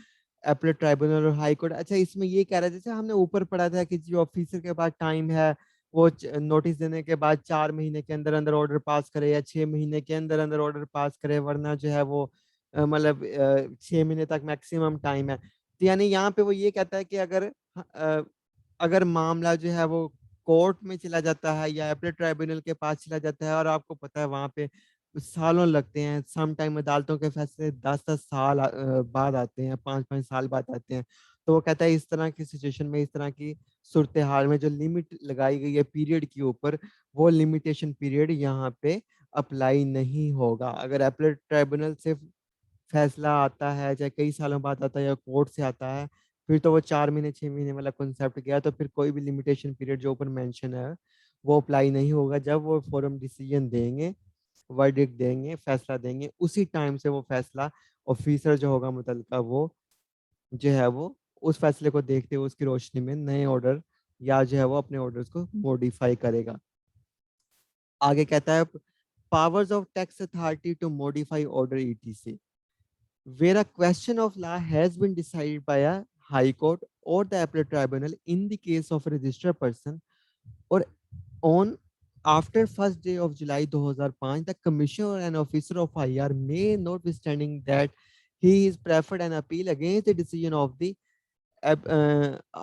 appellate tribunal or high court. अच्छा, इसमें ये कह रहा है जैसे हमने ऊपर पढ़ा था कि जो ऑफिसर के पास टाइम है वो नोटिस देने के बाद 4 महीने के अंदर अंदर ऑर्डर पास करे या 6 महीने के अंदर अंदर ऑर्डर पास करे, वरना जो है वो मतलब 6 महीने तक मैक्सिमम टाइम है। तो यानी यहाँ पे वो ये कहता है कि अगर मामला जो है वो कोर्ट में चला जाता है या अपने ट्राइब्यूनल के पास चला जाता है, और आपको पता है वहाँ पे सालों लगते हैं, सम टाइम अदालतों के फैसले 10-10 साल बाद आते हैं, 5-5 साल बाद आते हैं। तो वो कहता है इस तरह की सिचुएशन में, इस तरह की सूरत हाल में जो लिमिट लगाई गई है पीरियड के ऊपर, वो लिमिटेशन पीरियड यहाँ पे अप्लाई नहीं होगा। अगर अपीलेट ट्राइब्यूनल से फैसला आता है, चाहे कई सालों बाद आता है या कोर्ट से आता है, फिर तो वो 4 महीने 6 महीने वाला कॉन्सेप्ट गया, तो फिर कोई भी लिमिटेशन पीरियड जो ऊपर मेंशन है वो अप्लाई नहीं होगा। जब वो फोरम डिसीजन देंगे, वर्डिक्ट देंगे, फैसला देंगे, उसी टाइम से वो फैसला ऑफिसर जो होगा मुतलका वो जो है वो उस फैसले को देखते हुए उसकी रोशनी में नए ऑर्डर या जो है वो अपने ऑर्डर्स को मॉडिफाई करेगा। आगे कहता है powers of tax authority to modify order ETC where a question of law has been decided by a high court or the appellate tribunal in the case of a registered person, or on after first day of July 2005, the commissioner or an officer of IR may, notwithstanding that he is preferred an appeal against the decision of the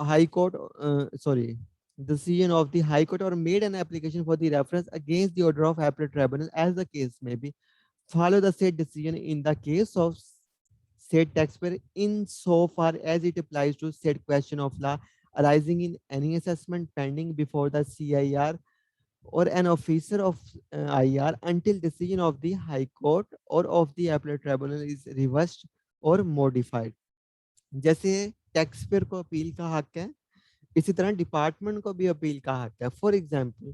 high court, decision of the high court, or made an application for the reference against the order of appellate tribunal, as the case may be, follow the said decision in the case of said taxpayer in so far as it applies to said question of law arising in any assessment pending before the CIR or an officer of IR until decision of the High Court or of the appellate tribunal is reversed or modified। जैसे tax payer को appeal का हक है, इसी तरह department को भी appeal का हक है। फॉर एग्जाम्पल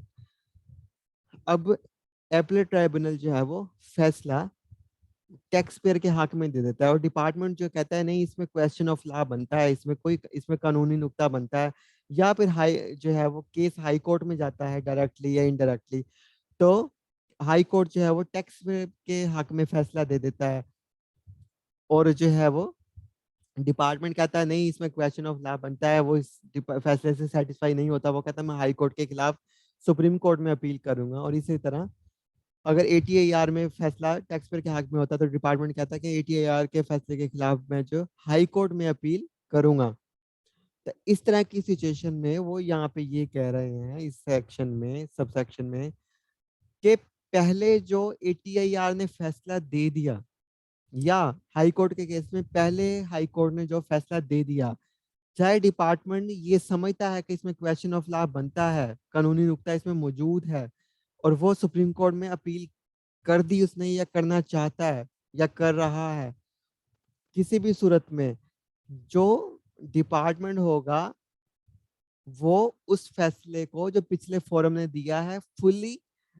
अब एपलेट ट्राइब्यूनल जो है वो फैसला टैक्स पेयर के हक में दे देता है, और डिपार्टमेंट जो कहता है नहीं इसमें क्वेश्चन ऑफ लॉ बनता है, इसमें कानूनी नुक्ता बनता है, या फिर हाई जो है वो केस हाई कोर्ट में जाता है डायरेक्टली या इनडायरेक्टली, तो हाई कोर्ट जो है वो टैक्स के हक में फैसला दे देता है। और जो है वो डिपार्टमेंट कहता है नहीं इसमें क्वेश्चन ऑफ लॉ बनता है, वो इस फैसले से सेटिस्फाई नहीं होता, वो कहता है मैं हाई कोर्ट के खिलाफ सुप्रीम कोर्ट में अपील करूंगा। और इसी तरह अगर एटीआईआर में फैसला टैक्स पेयर के हक में होता है तो डिपार्टमेंट कहता है कि एटीआईआर के फैसले के खिलाफ मैं जो हाई कोर्ट में अपील करूंगा। तो इस तरह की सिचुएशन में वो यहाँ पे ये कह रहे हैं इस सेक्शन में, सब सेक्शन में, कि पहले जो एटीआईआर ने फैसला दे दिया, या हाई कोर्ट के केस में पहले हाई कोर्ट ने जो फैसला दे दिया, चाहे डिपार्टमेंट ये समझता है कि इसमें क्वेश्चन ऑफ लॉ बनता है, कानूनी नुक्ता इसमें मौजूद है, और वो सुप्रीम कोर्ट में अपील कर दी उसने या करना चाहता है या कर रहा है, किसी भी सूरत में जो डिपार्टमेंट होगा वो उस फैसले को जो पिछले फोरम ने दिया है फुल्ली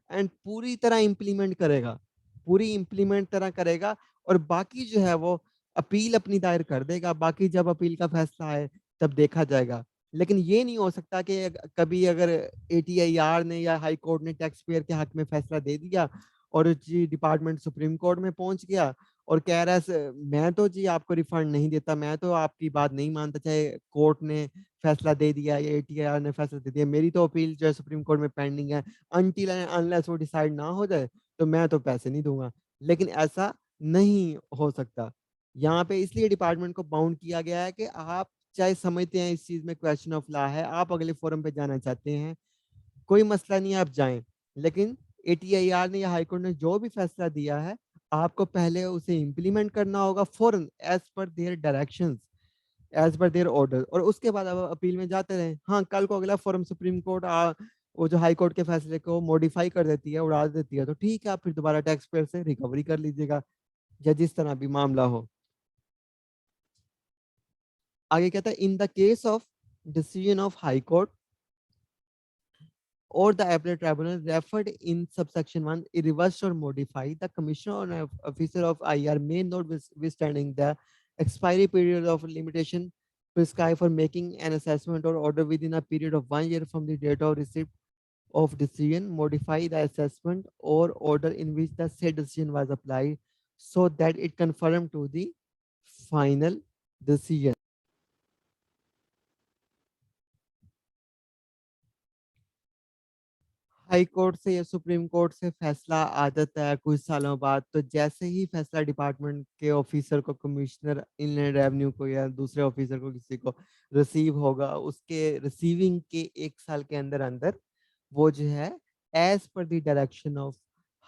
एंड पूरी तरह इम्प्लीमेंट करेगा, पूरी इम्प्लीमेंट तरह करेगा। और बाकी जो है वो अपील अपनी दायर कर देगा, बाकी जब अपील का फैसला आए तब देखा जाएगा। लेकिन ये नहीं हो सकता कि कभी अगर एटीआईआर ने या हाई कोर्ट ने टैक्स पेयर के हक में फैसला दे दिया और जी डिपार्टमेंट सुप्रीम कोर्ट में पहुंच गया और कह रहा है मैं तो जी आपको रिफंड नहीं देता, मैं तो आपकी बात नहीं मानता, चाहे कोर्ट ने फैसला दे दिया या एटीआर ने फैसला दे दिया, मेरी तो अपील जो है सुप्रीम कोर्ट में पेंडिंग है, अनटिल अनलेस वो डिसाइड ना हो जाए तो मैं तो पैसे नहीं दूंगा। लेकिन ऐसा नहीं हो सकता। यहाँ पे इसलिए डिपार्टमेंट को बाउंड किया गया है कि आप चाहे समझते हैं इस चीज में क्वेश्चन ऑफ लॉ है, आप अगले फोरम पे जाना चाहते हैं, कोई मसला नहीं, आप जाएं। लेकिन एटीआईआर ने या हाईकोर्ट ने जो भी फैसला दिया है आपको पहले उसे इम्प्लीमेंट करना होगा फौरन, as per their directions, as per their order, और उसके बाद अब अपील में जाते रहे। हाँ, कल को अगला फोरम सुप्रीम कोर्ट वो जो हाई कोर्ट के फैसले को मॉडिफाई कर देती है, उड़ा देती है, तो ठीक है, आप फिर दोबारा टैक्स पेयर से रिकवरी कर लीजिएगा, या जिस तरह भी मामला हो। आगे कहता है in the case of decision of high court or the appellate tribunal referred in subsection 1 reversed or modified, the commissioner or officer of IR may not withstanding the expiry period of limitation prescribed for making an assessment or order within a period of 1 year from the date of receipt of decision, modify the assessment or order in which the said decision was applied so that it conform to the final decision. High court से या supreme court से फैसला आ जाता है कुछ सालों बाद, तो जैसे ही फैसला डिपार्टमेंट के ऑफिसर को, कमिश्नर इनलैंड रेवेन्यू को या दूसरे ऑफिसर को किसी को रिसीव होगा, उसके रिसीविंग के 1 साल के अंदर अंदर वो जो है as per the direction of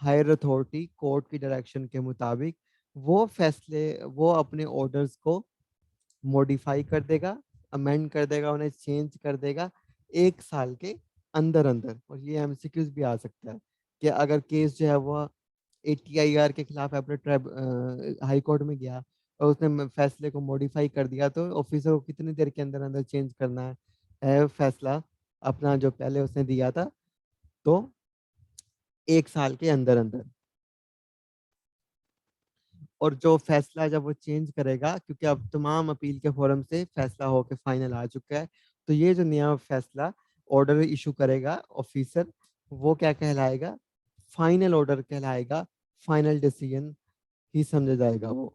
higher authority, court की डायरेक्शन के मुताबिक वो फैसले, वो अपने ऑर्डर्स को मॉडिफाई कर देगा, अमेंड कर देगा, उन्हें चेंज कर देगा 1 साल के अंदर अंदर। और ये एमसीक्यूज भी आ सकता है कि अगर केस जो है वो एटीआईआर के खिलाफ अपने हाई कोर्ट में गया और उसने फैसले को मॉडिफाई कर दिया, तो ऑफिसर को कितनी देर के अंदर अंदर चेंज करना है फैसला अपना जो पहले उसने दिया था, तो 1 साल के अंदर अंदर। और जो फैसला जब वो चेंज करेगा, क्योंकि अब तमाम अपील के फोरम से फैसला होकर फाइनल आ चुका है, तो ये जो नया फैसला ऑर्डर इशू करेगा ऑफिसर, वो क्या कहलाएगा? फाइनल ऑर्डर कहलाएगा, फाइनल डिसीजन ही समझा जाएगा वो।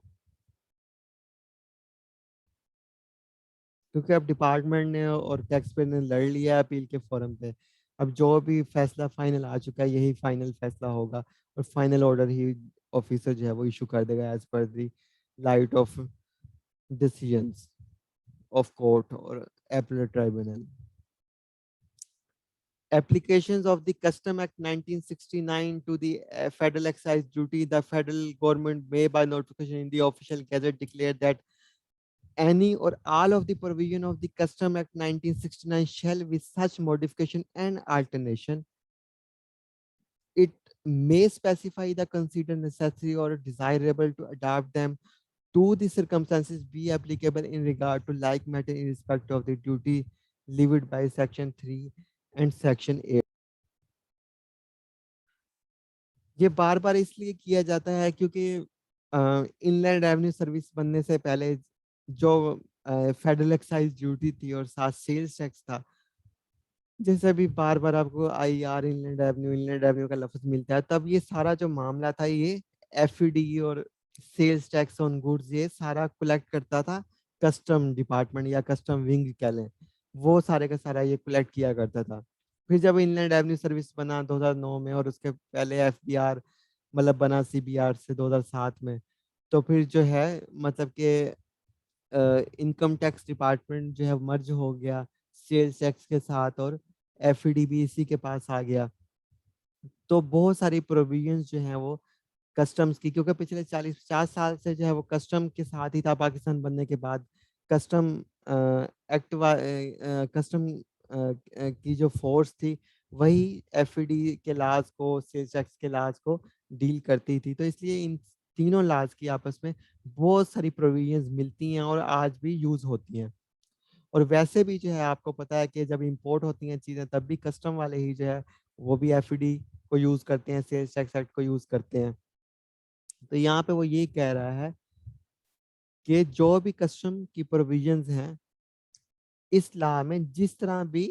क्योंकि अब डिपार्टमेंट ने और टैक्स पेयर ने लड़ लिया है अपील के फोरम पे, अब जो भी फैसला फाइनल आ चुका है यही फाइनल फैसला होगा, और फाइनल ऑर्डर ही ऑफिसर जो है वो इशू कर देगा as per the light of decisions of court or appellate tribunal. Applications of the Custom Act 1969 to the federal excise duty, the federal government may by notification in the official gazette declare that any or all of the provision of the Custom Act 1969 shall with such modification and alternation, it may specify the considered necessary or desirable to adopt them to the circumstances be applicable in regard to like matter in respect of the duty levied by section 3 and section 8. ये बार-बार इसलिए किया जाता है क्योंकि inland revenue service बनने से पहले जो फेडरल एक्साइज़ ड्यूटी थी और साथ सेल्स टैक्स था, जैसे अभी बार-बार आपको आईआर इनलैंड रेवेन्यू का लफ्ज़ मिलता है, तब ये सारा जो मामला था ये एफईडी और सेल्स टैक्स ऑन गुड्स ये सारा कलेक्ट करता था कस्टम डिपार्टमेंट या कस्टम विंग कह लें। वो सारे का सारा ये कलेक्ट किया करता था। फिर जब इनलैंड रेवेन्यू सर्विस बना 2009 में और उसके पहले एफबीआर मतलब बना सीबीआर से 2007 में, तो फिर जो है मतलब कि इनकम टैक्स डिपार्टमेंट जो है मर्ज हो गया सेल्स टैक्स के साथ और एफईडी भी इसी के पास आ गया। तो बहुत सारी प्रोविजंस जो हैं वो कस्टम्स की क्योंकि पिछले 40-50 साल से जो है वो कस्टम के साथ ही था पाकिस्तान बनने के बाद। कस्टम कस्टम की जो फ़ोर्स थी वही एफईडी के लॉज़ को, सेल्स टैक्स के लॉज़ को डील करती थी। तो इसलिए इन तीनों लॉज़ की आपस में बहुत सारी प्रोविजंस मिलती हैं और आज भी यूज़ होती हैं। और वैसे भी जो है आपको पता है कि जब इम्पोर्ट होती हैं चीज़ें तब भी कस्टम वाले ही जो है वो भी एफईडी को यूज़ करते हैं, सेल्स टैक्स एक्ट को यूज़ करते हैं। तो यहाँ पे वो ये कह रहा है कि जो भी कस्टम की प्रोविजंस हैं, इस लॉ में जिस तरह भी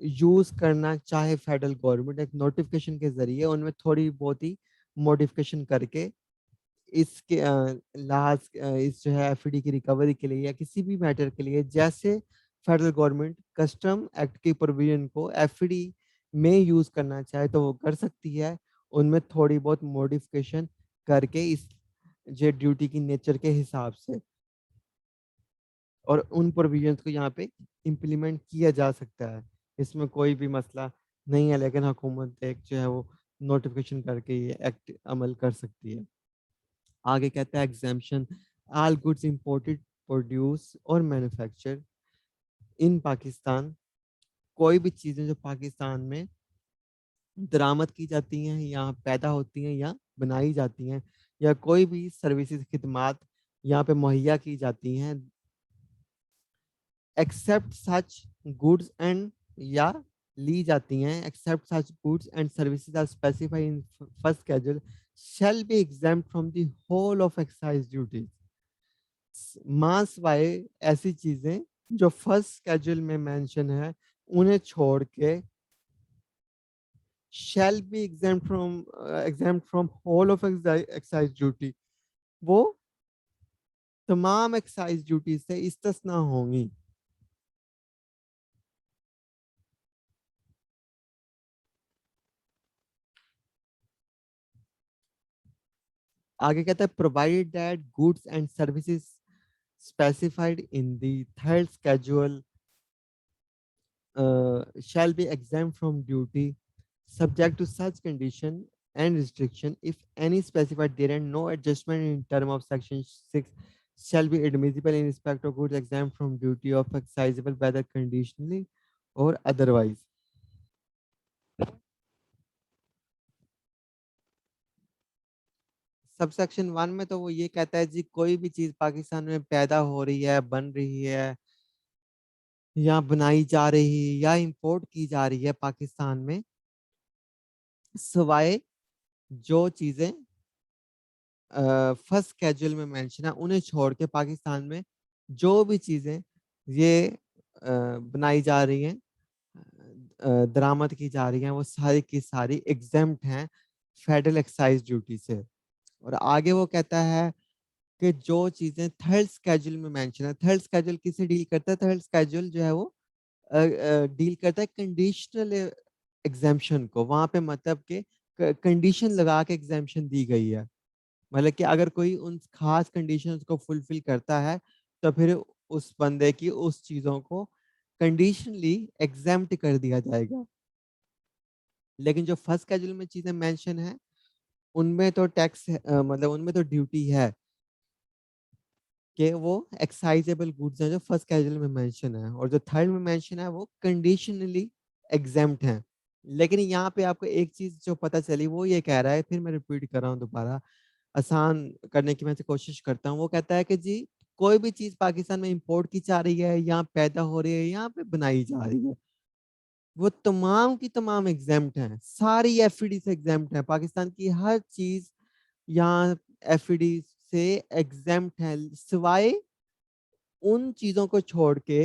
यूज़ करना चाहे फेडरल गवर्नमेंट एक नोटिफ़िकेशन के ज़रिए उनमें थोड़ी बहुत ही मॉडिफ़िकेशन करके इसके इस जो है एफईडी की रिकवरी के लिए या किसी भी मैटर के लिए जैसे फेडरल गवर्नमेंट कस्टम एक्ट के प्रोविजन को एफईडी में यूज़ करना चाहे तो वो कर सकती है। उनमें थोड़ी बहुत मॉडिफ़िकेशन करके इस जो ड्यूटी की नेचर के हिसाब से और उन प्रोविजंस को यहाँ पे इम्प्लीमेंट किया जा सकता है। इसमें कोई भी मसला नहीं है लेकिन हुकूमत एक जो है वो नोटिफ़िकेशन करके ये एक्ट अमल कर सकती है। आगे कहता है एग्ज़ैम्पशन ऑल गुड्स इम्पोर्टेड, प्रोड्यूस और मैन्युफैक्चर इन पाकिस्तान कोई भी चीज़ें जो पाकिस्तान में दरामद की जाती हैं या पैदा होती हैं या बनाई जाती हैं या कोई भी सर्विसेज़ खिदमात यहाँ पे मुहैया की जाती हैं एक्सेप्ट सच गुड्स एंड या ली जाती हैं except such goods and services are specified in first schedule shall be exempt from the whole of excise duties मास वाए ऐसी चीजें जो फर्स्ट स्केड्यूल में मेंशन है उन्हें छोड़ के shall be exempt from whole of excise duty वो तमाम एक्साइज ड्यूटी से इस्tisna होंगी। आगे कहता है provided that goods and services specified in the third schedule shall be exempt from duty subject to such condition and restriction if any specified therein no adjustment in term of section 6 shall be admissible in respect of goods exempt from duty of excisable whether conditionally or otherwise। Subsection 1 में तो वो ये कहता है जी कोई भी चीज पाकिस्तान में पैदा हो रही है बन रही है या बनाई जा रही है या इंपोर्ट की जा रही है पाकिस्तान में सवाए जो चीजें फर्स्ट स्केड्यूल में मेंशन है उन्हें छोड़ के पाकिस्तान में जो भी चीजें ये बनाई जा रही हैं दरामद की जा रही हैं वो सारी की सारी एग्जेम्प्ट हैं फेडरल एक्साइज ड्यूटी से। और आगे वो कहता है कि जो चीजें थर्ड स्केड्यूल में मेंशन है थर्ड स्केड्यूल किसे डील करता है थर्ड स्केड्यूल जो है वो डील करता है कंडीशनल एग्जाम्पशन को वहां पे मतलब के कंडीशन लगा के एग्जाम्पशन दी गई है मतलब कि अगर कोई उन खास कंडीशंस को फुलफिल करता है तो फिर उस बंदे की उस चीज़ों को कंडीशनली एग्जेम्प्ट कर दिया जाएगा। लेकिन जो फर्स्ट स्केड्यूल में चीज़ें मेंशन है उनमें तो टैक्स मतलब उनमें तो ड्यूटी है कि वो एक्साइजेबल गुड्स हैं जो फर्स्ट स्केड्यूल में मेंशन है और जो थर्ड में मेंशन है वो कंडीशनली एग्जेम्प्ट हैं। लेकिन यहाँ पे आपको एक चीज़ जो पता चली वो ये कह रहा है फिर मैं रिपीट कर रहा हूँ दोबारा आसान करने की मैं से कोशिश करता हूँ। वो कहता है कि जी कोई भी चीज़ पाकिस्तान में इम्पोर्ट की जा रही है, यहाँ पैदा हो रही है, यहाँ पे बनाई जा रही है। वो तमाम की तमाम एग्जाम्प्ट हैं, सारी एफईडी से एग्जाम्प्ट है। पाकिस्तान की हर चीज यहाँ एफईडी से एग्जाम्प्ट है, सिवाय उन चीजों को छोड़ के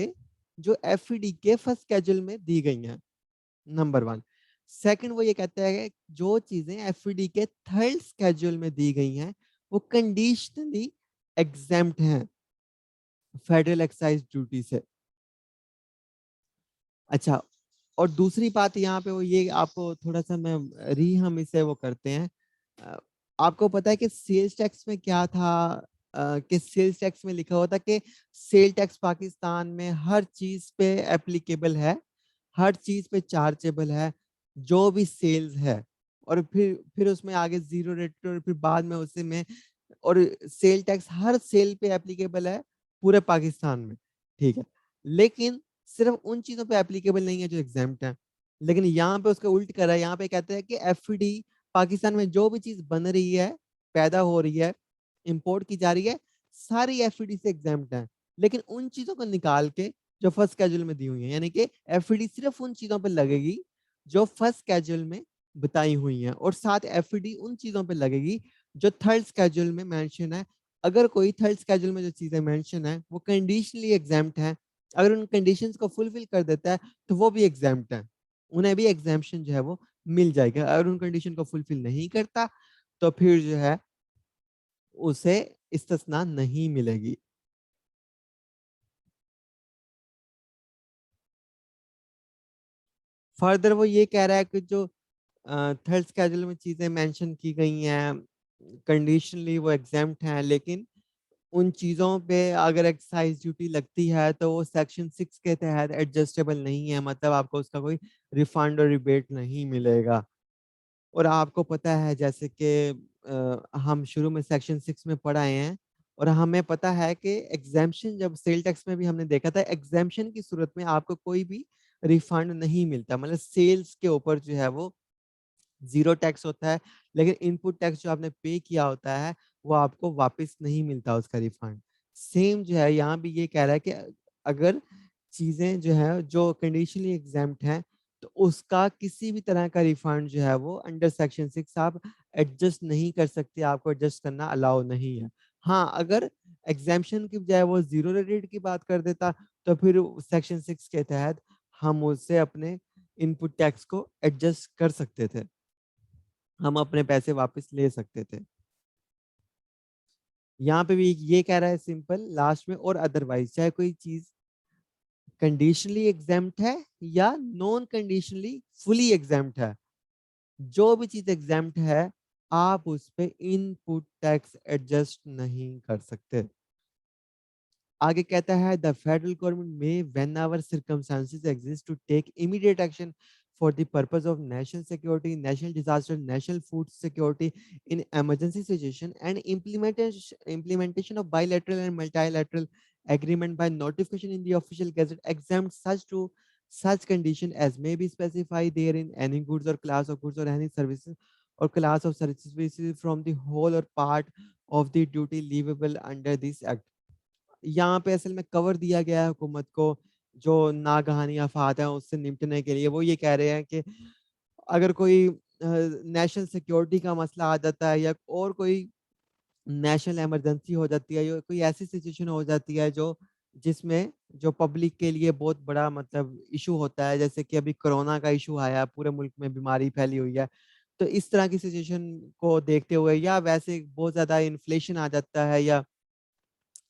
जो एफईडी के फर्स्ट स्केड्यूल में दी गई हैं। Number one. सेकंड, वो ये कहता है कि जो चीजें एफईडी के थर्ड स्केड्यूल में दी गई हैं वो कंडीशनली एग्जाम्प्ट हैं फेडरल एक्साइज ड्यूटी से। अच्छा, और दूसरी बात यहाँ पे वो ये, आपको थोड़ा सा मैं हम इसे वो करते हैं। अ, आपको पता है कि सेल्स टैक्स में क्या था, कि सेल्स टैक्स में लिखा हुआ था कि सेल टैक्स पाकिस्तान में हर चीज पे एप्लीकेबल है, हर चीज पे चार्जेबल है, जो भी सेल्स है। और फिर उसमें आगे जीरो रेट, और फिर बाद में उसे में, और सेल टैक्स हर सेल पे एप्लीकेबल है पूरे पाकिस्तान में। ठीक है, लेकिन सिर्फ उन चीजों पे एप्लीकेबल नहीं है जो एग्जाम्प्ट है। लेकिन यहाँ पे उसका उल्ट कर रहा है, यहाँ पे कहते हैं कि एफडी पाकिस्तान में जो भी चीज बन रही है, पैदा हो रही है, इंपोर्ट की जा रही है, सारी एफडी से एग्जाम्प्ट है। लेकिन उन चीजों को निकाल के जो फर्स्ट कैजुअल में दी हुई है, यानी कि एफडी सिर्फ उन चीजों पर लगेगी जो फर्स्ट कैजुअल में बताई हुई है, और साथ एफडी उन चीजों पर लगेगी जो थर्ड स्केड्यूल में मेंशन है। अगर कोई थर्ड स्केड्यूल में जो चीजें मेंशन है वो कंडीशनली एग्जाम्प्ट है, अगर उन कंडीशंस को फुलफिल कर देता है तो वो भी एग्जाम्प्ट है, उन्हें भी एग्जाम्पशन जो है वो मिल जाएगा। अगर उन कंडीशन को फुलफिल नहीं करता तो फिर जो है उसे इस्तिस्ना नहीं मिलेगी। फर्दर वो ये कह रहा है कि जो थर्ड स्केड्यूल में चीजें मेंशन की गई हैं कंडीशनली वो एग्जाम्प्ट हैं, लेकिन उन चीजों पे अगर एक्साइज ड्यूटी लगती है तो वो सेक्शन 6 के तहत एडजस्टेबल नहीं है, मतलब आपको उसका कोई रिफंड और रिबेट नहीं मिलेगा। और आपको पता है जैसे कि हम शुरू में सेक्शन 6 में पढ़ाए हैं, और हमें पता है कि एग्जाम्पशन, जब सेल टैक्स में भी हमने देखा था, एग्जाम्पशन की सूरत में आपको कोई भी रिफंड नहीं मिलता, मतलब सेल्स के ऊपर जो है वो जीरो टैक्स होता है, लेकिन इनपुट टैक्स जो आपने पे किया होता है वो आपको वापस नहीं मिलता उसका रिफंड। सेम जो है यहाँ भी ये कह रहा है कि अगर चीजें जो है जो कंडीशनली एग्जाम्प्ट हैं तो उसका किसी भी तरह का रिफंड जो है वो अंडर सेक्शन 6 आप एडजस्ट नहीं कर सकते, आपको एडजस्ट करना अलाउ नहीं है। हाँ, अगर एग्जाम्पशन की बजाय वो जीरो रेट की बात कर देता तो फिर सेक्शन 6 के तहत हम उससे अपने इनपुट टैक्स को एडजस्ट कर सकते थे, हम अपने पैसे वापस ले सकते थे। यहाँ पे भी ये कह रहा है सिंपल लास्ट में, और अदरवाइज चाहे कोई चीज कंडीशनली एग्जाम्प्ट है या नॉन कंडीशनली फुली एग्जाम्प्ट है, जो भी चीज एग्जाम्प्ट है आप उस पे इनपुट टैक्स एडजस्ट नहीं कर सकते। आगे कहता है द फेडरल गवर्नमेंट में whenever circumstances exist to take immediate action for the purpose of national security, national disaster, national food security in emergency situation, and implementation of bilateral and multilateral agreement by notification in the official gazette exempt such to such condition as may be specified therein any goods or class of goods or any services or class of services from the whole or part of the duty leviable under this act। यहाँ पे असल में cover दिया गया है हुकूमत को जो नागहानी आफात है उससे निपटने के लिए। वो ये कह रहे हैं कि अगर कोई नेशनल सिक्योरिटी का मसला आ जाता है या और कोई नेशनल इमरजेंसी हो जाती है या कोई ऐसी सिचुएशन हो जाती है जो जिसमें जो पब्लिक के लिए बहुत बड़ा मतलब इशू होता है, जैसे कि अभी कोरोना का इशू आया, पूरे मुल्क में बीमारी फैली हुई है, तो इस तरह की सिचुएशन को देखते हुए या वैसे बहुत ज्यादा इन्फ्लेशन आ जाता है या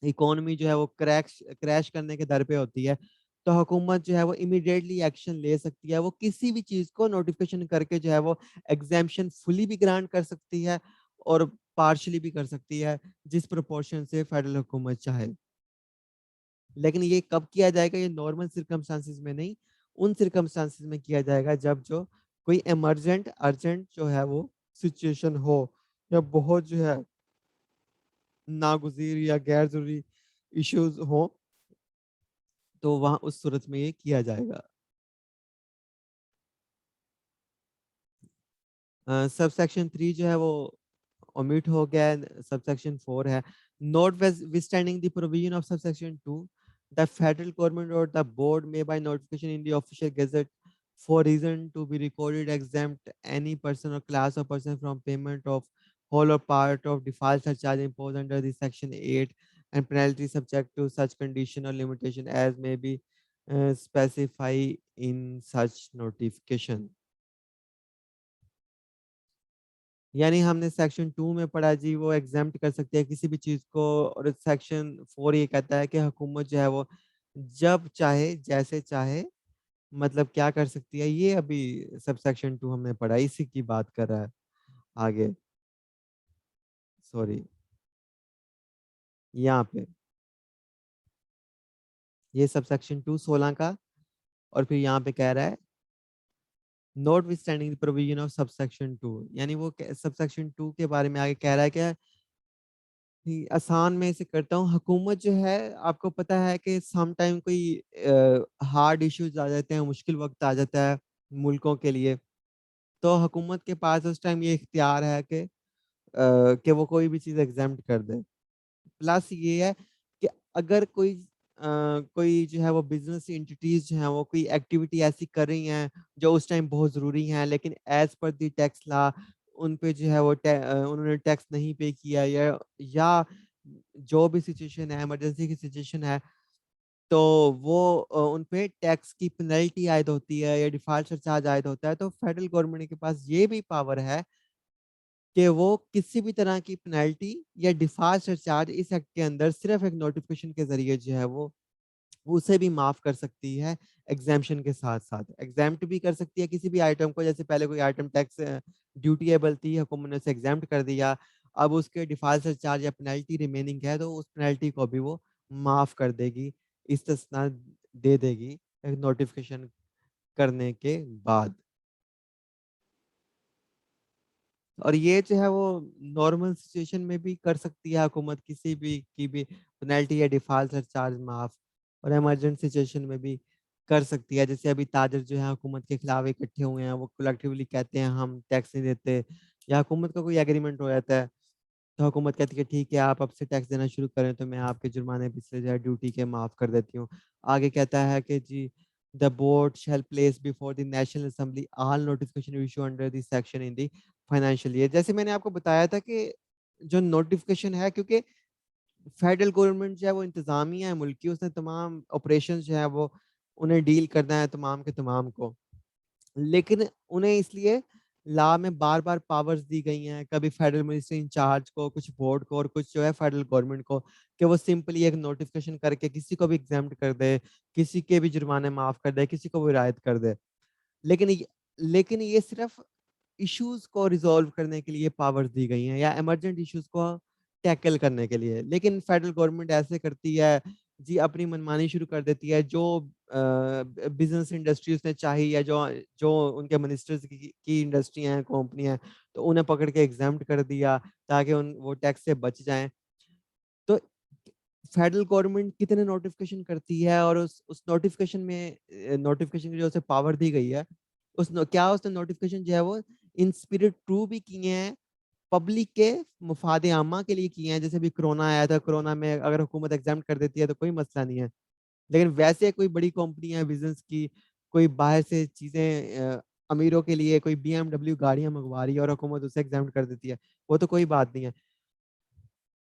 इकोनॉमी जो है वो क्रैश क्रैश करने के दर पे होती है, तो हुकूमत जो है वो इमीडिएटली एक्शन ले सकती है। वो किसी भी चीज़ को नोटिफिकेशन करके जो है वो एग्जाम्पशन फुली भी ग्रांट कर सकती है और पार्शली भी कर सकती है, जिस प्रोपोर्शन से फेडरल हुकूमत चाहे। लेकिन ये कब किया जाएगा? ये नॉर्मल सर्कमस्टांसिस में नहीं, उन सर्कमस्टांसिस में किया जाएगा जब जो कोई इमरजेंट अर्जेंट जो है वो सिचुएशन हो या बहुत जो है नागुज़ीर या गैर ज़रूरी इश्यूज़ हों, तो वहाँ उस सूरत में ये किया जाएगा। सबसेक्शन 3 जो है वो ओमिट हो गया है, सबसेक्शन 4 है। Notwithstanding the provision of subsection 2, the federal government और the board may by notification in the official gadget for reason to be recorded exempt any person or class of person from payment of whole or part of default surcharge imposed under the section 8 and penalty subject to such condition or limitation as may be specified in such notification. यानी हमने section 2 में पढ़ा जी वो exempt कर सकती है किसी भी चीज़ को और सेक्शन 4 ये कहता है कि हुकूमत जो है वो जब चाहे जैसे चाहे मतलब क्या कर सकती है ये अभी सब सेक्शन 2 हमने पढ़ा इसी की बात कर रहा है आगे सॉरी यहाँ पे ये सब सेक्शन 2 16 का और फिर यहाँ पे कह रहा है not with standing provision of sub section 2 यानी वो सब सेक्शन 2 के बारे में आगे कह रहा है कि आसान में इसे करता हूँ हुकूमत जो है आपको पता है कि सम टाइम कोई हार्ड इश्यूज आ जाते हैं मुश्किल वक्त आ जाता है मुल्कों के लिए तो हुकूमत के पास उस टाइम ये इख्तियार है कि वो कोई भी चीज़ एग्जाम्प्ट कर दे प्लस ये है कि अगर कोई जो है वो बिजनेस एंटिटीज जो है वो कोई एक्टिविटी ऐसी कर रही हैं जो उस टाइम बहुत ज़रूरी हैं लेकिन एज पर दी टैक्स ला उन पे जो है वो उन्होंने टैक्स नहीं पे किया या जो भी सिचुएशन है इमरजेंसी की सिचुएशन है तो वो उन पे टैक्स की पेनल्टी आयद होती है या डिफॉल्ट चार्ज आयद होता है तो फेडरल गवर्नमेंट के पास ये भी पावर है कि वो किसी भी तरह की पेनल्टी या डिफॉल्ट सरचार्ज इस एक्ट के अंदर सिर्फ एक नोटिफिकेशन के ज़रिए जो है वो उसे भी माफ़ कर सकती है एग्ज़ैम्पशन के साथ-साथ। एग्ज़ैम्प्ट भी कर सकती है किसी भी आइटम को जैसे पहले कोई आइटम टैक्स ड्यूटीएबल थी, हुकूमत ने उसे एग्ज़ैम्प्ट कर दिया। अब उसके डिफॉल्ट सरचार्ज या पेनल्टी रिमेनिंग है तो उस पेनल्टी को भी वो माफ़ कर देगी, इस्तिस्ना दे देगी एक नोटिफिकेशन करने के बाद। और ये जो है वो नॉर्मल सिचुएशन में भी कर सकती है हुकूमत किसी भी की भी पेनल्टी या डिफॉल्ट सरचार्ज माफ और इमरजेंट सिचुएशन में भी कर सकती है। जैसे अभी ताजर जो है हुकूमत के खिलाफ इकट्ठे हुए हैं, वो कलेक्टिवली कहते हैं हम टैक्स नहीं देते या हुकूमत का कोई एग्रीमेंट हो जाता है, तो हुकूमत कहती है ठीक है आप अब से टैक्स देना शुरू करें तो मैं आपके जुर्माने पिछले जो है ड्यूटी के माफ़ कर देती हूँ। आगे कहता है कि जी the board shall place before the national assembly all notification issue under this section in the financial year. जैसे मैंने आपको बताया था कि जो नोटिफिकेशन है क्योंकि फेडरल गवर्नमेंट जो है वो इंतज़ामिया है मुल्क की, उसने तमाम ऑपरेशंस जो है वो उन्हें डील करना है तमाम के तमाम को। लेकिन उन्हें इसलिए लॉ में बार-बार पावर्स दी गई हैं, कभी फेडरल मिनिस्टर इंचार्ज को, कुछ बोर्ड को और कुछ जो है फेडरल गवर्नमेंट को कि वो सिंपली एक नोटिफिकेशन करके किसी को भी एग्ज़ैम्प्ट कर दे, किसी के भी जुर्माने माफ़ कर दे, किसी को भी रियायत कर दे। लेकिन ये लेकिन ये सिर्फ़ इश्यूज़ को रिज़ॉल्व करने के लिए पावर्स दी गई हैं या इमरजेंट इश्यूज़ को टैकल करने के लिए। लेकिन फेडरल गवर्नमेंट ऐसे करती है, जी अपनी मनमानी शुरू कर देती है, जो बिज़नेस इंडस्ट्री उसने चाही या जो जो उनके मिनिस्टर्स की इंडस्ट्री हैं, कंपनी हैं, तो उन्हें पकड़ के एग्ज़ैम्प्ट कर दिया ताकि उन वो टैक्स से बच जाएँ। तो फेडरल गवर्नमेंट कितने नोटिफ़िकेशन करती है और उस नोटिफ़िकेशन में नोटिफ़िकेशन की जो उसे पावर दी गई है, क्या उसने नोटिफ़िकेशन जो है वो इन स्पिरिट ट्रू भी किए हैं, पब्लिक के मफ़ाद आमा के लिए किए हैं। जैसे अभी कोरोना आया था, कोरोना में अगर हुकूमत एग्ज़ैम्प्ट कर देती है तो कोई मसला नहीं है। लेकिन वैसे कोई बड़ी कंपनी है बिज़नेस की, कोई बाहर से चीज़ें अमीरों के लिए कोई बीएमडब्ल्यू गाड़ियाँ मँगवा रही है और हुकूमत उसे एग्ज़ैम्प्ट कर देती है, वो तो कोई बात नहीं है।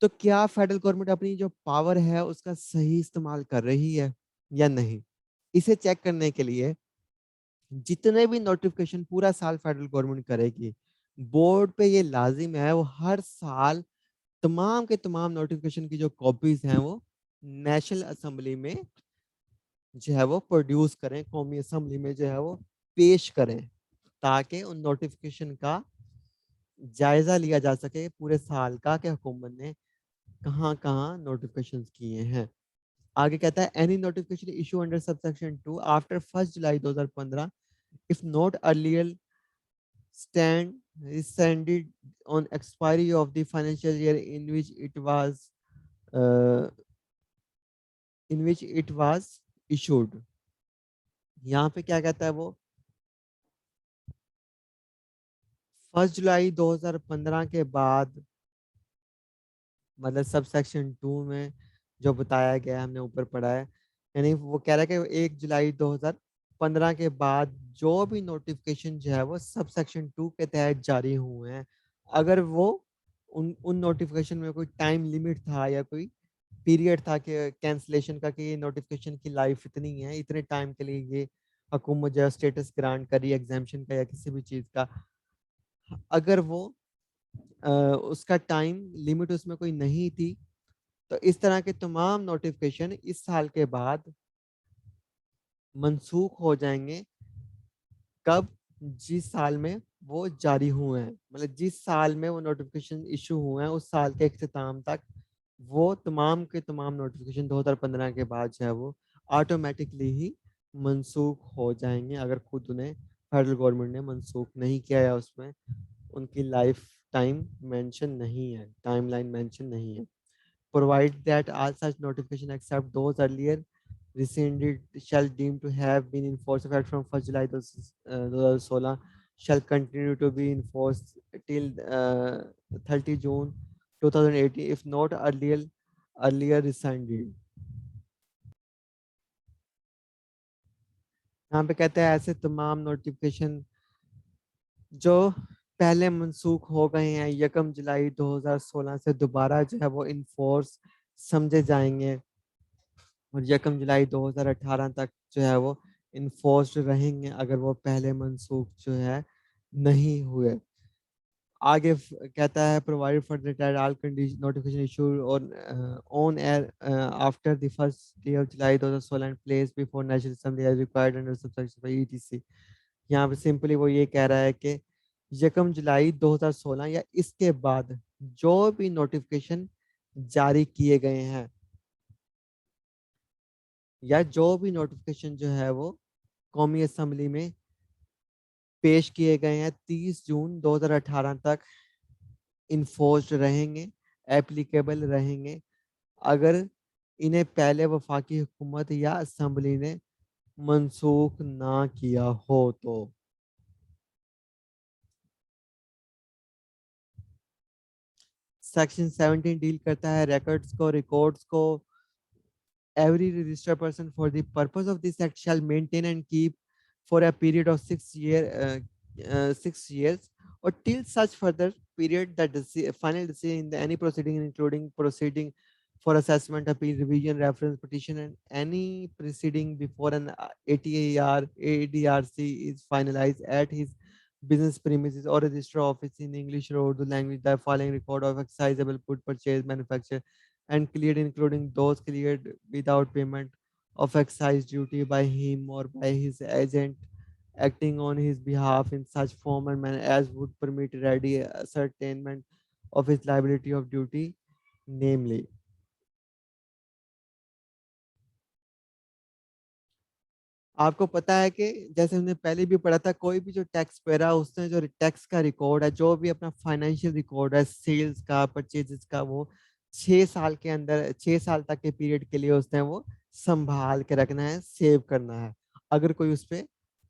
तो क्या फेडरल गवर्नमेंट अपनी जो पावर है उसका सही इस्तेमाल कर रही है या नहीं? इसे चेक करने के लिए जितने भी नोटिफ़िकेशन पूरा साल फेडरल गवर्नमेंट करेगी, बोर्ड पे ये लाज़िम है वो हर साल तमाम के तमाम नोटिफ़िकेशन की जो कॉपीज़ हैं वो नेशनल असेंबली में जो है वो प्रोड्यूस करें, कौमी असेंबली में जो है वो पेश करें, ताकि उन नोटिफ़िकेशन का जायज़ा लिया जा सके पूरे साल का कि हुकूमत ने कहाँ-कहाँ नोटिफ़िकेशंस किए हैं। आगे कहता है any notification issue under subsection 2 after 1 July 2015 if not earlier stand rescinded on expiry of the financial year uh, in which it was issued। यहाँ पे क्या कहता है वो 1 जुलाई 2015 के बाद मतलब सबसेक्शन 2 में जो बताया गया है हमने ऊपर पढ़ा है यानी वो कह रहा है कि 1 जुलाई 2015 15 के बाद जो भी नोटिफिकेशन जो है वो सब सेक्शन 2 के तहत जारी हुए हैं, अगर वो उन नोटिफिकेशन में कोई टाइम लिमिट था या कोई पीरियड था कि कैंसलेशन का, कि ये नोटिफिकेशन की लाइफ इतनी है, इतने टाइम के लिए ये हुकूमत जो है स्टेटस ग्रांट करी एग्जामेशन का या किसी भी चीज़ का, अगर वो उसका टाइम लिमिट उसमें कोई नहीं थी, तो इस तरह के तमाम नोटिफिकेशन इस साल के बाद मनसूख हो जाएँगे। कब? जिस साल में वो जारी हुए हैं। मतलब जिस साल में वो नोटिफ़िकेशन इश्यू हुए हैं, उस साल के इख्तिताम तक वो तमाम के तमाम नोटिफ़िकेशन 2015 के बाद जो है वो ऑटोमैटिकली ही मनसूख हो जाएँगे, अगर खुद उन्हें फेडरल गवर्नमेंट ने मनसूख नहीं किया या उसमें उनकी लाइफ टाइम मेंशन नहीं है, टाइमलाइन मेंशन नहीं है। Provide that all such notification except those earlier rescinded shall deem to have been in force effect from 1st July 2016 shall continue to be in force till 30 June 2018 if not earlier rescinded. यहाँ पे कहते हैं ऐसे तमाम notification जो पहले मनसूख हो गए हैं 1 जुलाई 2016 से दोबारा जो है वो इन फोर्स समझे जाएंगे और 1 जुलाई 2018 तक जो है वो इन्फोर्स्ड रहेंगे, अगर वो पहले मनसूख जो है नहीं हुए। आगे कहता है provide for the all condition notification issue or on or after the first day of July 2016 and place before national assembly as required under subsection ETC. यहाँ पे सिंपली वो ये कह रहा है कि 1 जुलाई 2016 या इसके बाद जो भी नोटिफिकेशन जारी किए गए हैं या जो भी नोटिफिकेशन जो है वो कौमी असम्बली में पेश किए गए हैं 30 जून 2018 तक इन्फोर्स्ड रहेंगे, एप्लीकेबल रहेंगे, अगर इन्हें पहले वफाकी हुकूमत या असम्बली ने मनसूख ना किया हो तो। सेक्शन 17 डील करता है रिकॉर्ड्स को। Every registered person for the purpose of this act shall maintain and keep for a period of 6 years or till such further period that the final decision in any proceeding, including proceeding for assessment, appeal, revision, reference, petition, and any proceeding before an ATAR, ADRC is finalized at his business premises or register office in English or Urdu language, the following record of excisable good purchase, manufacture, and cleared, including those cleared without payment of excise duty by him or by his agent acting on his behalf in such form and manner as would permit ready ascertainment of his liability of duty, namely. आपको पता है कि जैसे हमने पहले भी पढ़ा था, कोई भी जो टैक्स पेयर है उसने जो टैक्स का रिकॉर्ड है, जो भी अपना फाइनेंशियल रिकॉर्ड है सेल्स का, परचेजेस का, वो 6 साल के अंदर 6 साल तक के पीरियड के लिए उसने वो संभाल के रखना है, सेव करना है। अगर कोई उस पर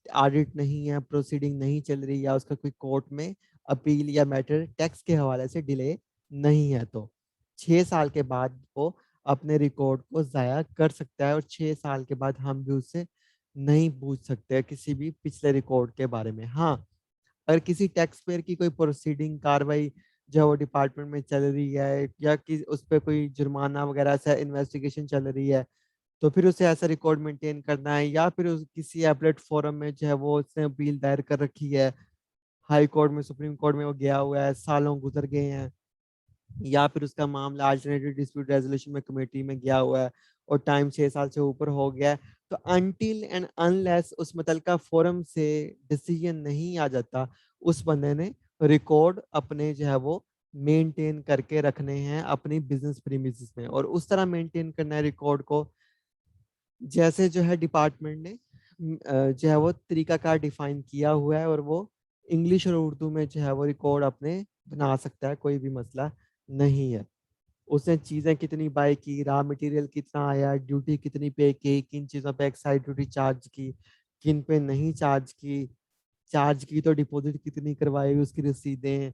ऑडिट नहीं है, प्रोसीडिंग नहीं चल रही या उसका कोई कोर्ट में अपील या मैटर टैक्स के हवाले से डिले नहीं है, तो 6 साल के बाद वो अपने रिकॉर्ड को ज़ाया कर सकता है और 6 साल के बाद हम भी उससे नहीं पूछ सकते किसी भी पिछले रिकॉर्ड के बारे में। हाँ, अगर किसी टैक्स पेयर की कोई प्रोसीडिंग कार्रवाई जो है वो डिपार्टमेंट में चल रही है या कि उस पे कोई जुर्माना वगैरह ऐसा इन्वेस्टिगेशन चल रही है, तो फिर उसे ऐसा रिकॉर्ड मेंटेन करना है या फिर उस किसी एपलेट फोरम में जो है वो उसने अपील दायर कर रखी है, हाई कोर्ट में, सुप्रीम कोर्ट में वो गया हुआ है, सालों गुजर गए हैं, या फिर उसका मामला अल्टरनेटिव डिस्प्यूट रेजोल्यूशन में कमेटी में गया हुआ है और टाइम 6 साल से ऊपर हो गया है, तो अनटिल एंड अनलेस उस मुतलका फोरम से डिसीजन नहीं आ जाता, उस बंदे ने रिकॉर्ड अपने जो है वो मेंटेन करके रखने हैं अपनी बिजनेस प्रीमिसेस में, और उस तरह मेंटेन करना है रिकॉर्ड को जैसे जो है डिपार्टमेंट ने जो है वो तरीकाकार डिफाइन किया हुआ है, और वो इंग्लिश और उर्दू में जो है वो रिकॉर्ड अपने बना सकता है, कोई भी मसला नहीं है। उसने चीज़ें कितनी बाय की, रॉ मटेरियल कितना आया, ड्यूटी कितनी पे की, किन चीज़ों पे एक्साइज ड्यूटी चार्ज की, किन पे नहीं चार्ज की तो डिपॉजिट कितनी करवाई, उसकी रसीदें,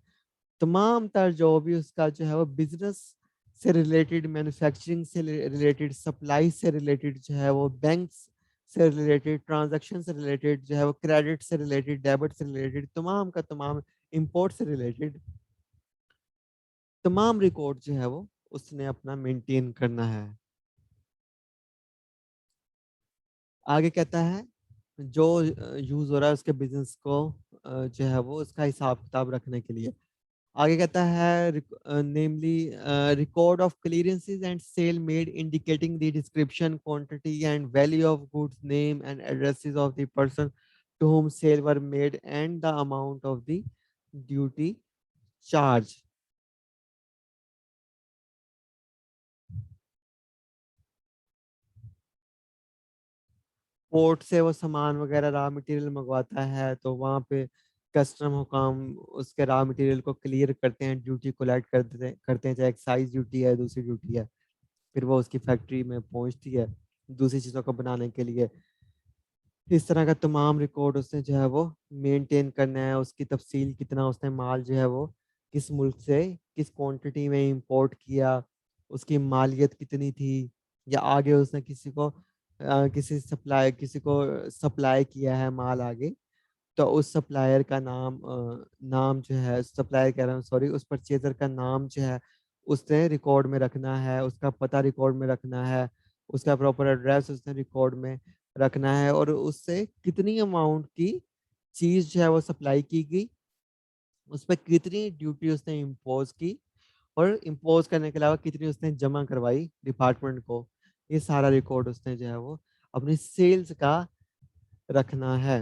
तमाम तर जो भी उसका जो है वो बिज़नेस से रिलेटेड, मैन्युफैक्चरिंग से रिलेटेड, सप्लाई से रिलेटेड जो है वो बैंक्स से रिलेटेड, ट्रांजैक्शन से रिलेटेड जो है वो, क्रेडिट से रिलेटेड, डेबिट से रिलेटेड, तमाम का तमाम, इंपोर्ट से रिलेटेड तमाम रिकॉर्ड जो है वो उसने अपना मेंटेन करना है। आगे कहता है जो यूज हो रहा है उसके बिजनेस को जो है वो उसका हिसाब किताब रखने के लिए। आगे कहता है namely record of clearances and sale made indicating the description, quantity and value of goods, name and addresses of the person to whom sale were made and the amount of the duty charge। Port से वो सामान वगैरह raw material मंगवाता है तो वहाँ पे custom हुकाम उसके रॉ मटेरियल को क्लियर करते हैं, ड्यूटी कोलेक्ट करते हैं, चाहे एक्साइज ड्यूटी है, दूसरी ड्यूटी है। फिर वो उसकी फैक्ट्री में पहुंचती है दूसरी चीज़ों को बनाने के लिए। इस तरह का तमाम रिकॉर्ड उसने जो है वो मेंटेन करना है, उसकी तफसील, कितना उसने माल जो है वो किस मुल्क से किस क्वांटिटी में इंपोर्ट किया, उसकी मालियत कितनी थी, या आगे उसने किसी को सप्लाई किया है माल आगे, तो उस सप्लायर का नाम जो है, सप्लायर कह रहा हूँ सॉरी, उस परचेजर का नाम जो है उसने रिकॉर्ड में रखना है, उसका पता रिकॉर्ड में रखना है, उसका प्रॉपर एड्रेस उसने रिकॉर्ड में रखना है, और उससे कितनी अमाउंट की चीज जो है वो सप्लाई की गई, उस पर कितनी ड्यूटी उसने इम्पोज की, और इम्पोज करने के अलावा कितनी उसने जमा करवाई डिपार्टमेंट को। ये सारा रिकॉर्ड उसने जो है वो अपनी सेल्स का रखना है।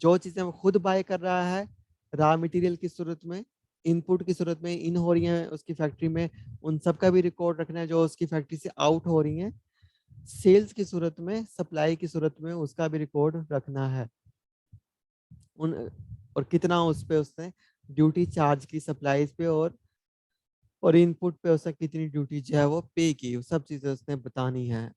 जो चीजें वो खुद बाय कर रहा है रॉ मटेरियल की सूरत में, इनपुट की सूरत में इन हो रही हैं उसकी फैक्ट्री में, उन सब का भी रिकॉर्ड रखना है। जो उसकी फैक्ट्री से आउट हो रही हैं सेल्स की सूरत में, सप्लाई की सूरत में, उसका भी रिकॉर्ड रखना है। उन और कितना उस पे उसने ड्यूटी चार्ज की सप्लाईज पे, और इनपुट पे उसने कितनी ड्यूटी जो है वो पे की, वो सब चीजें उसने बतानी है।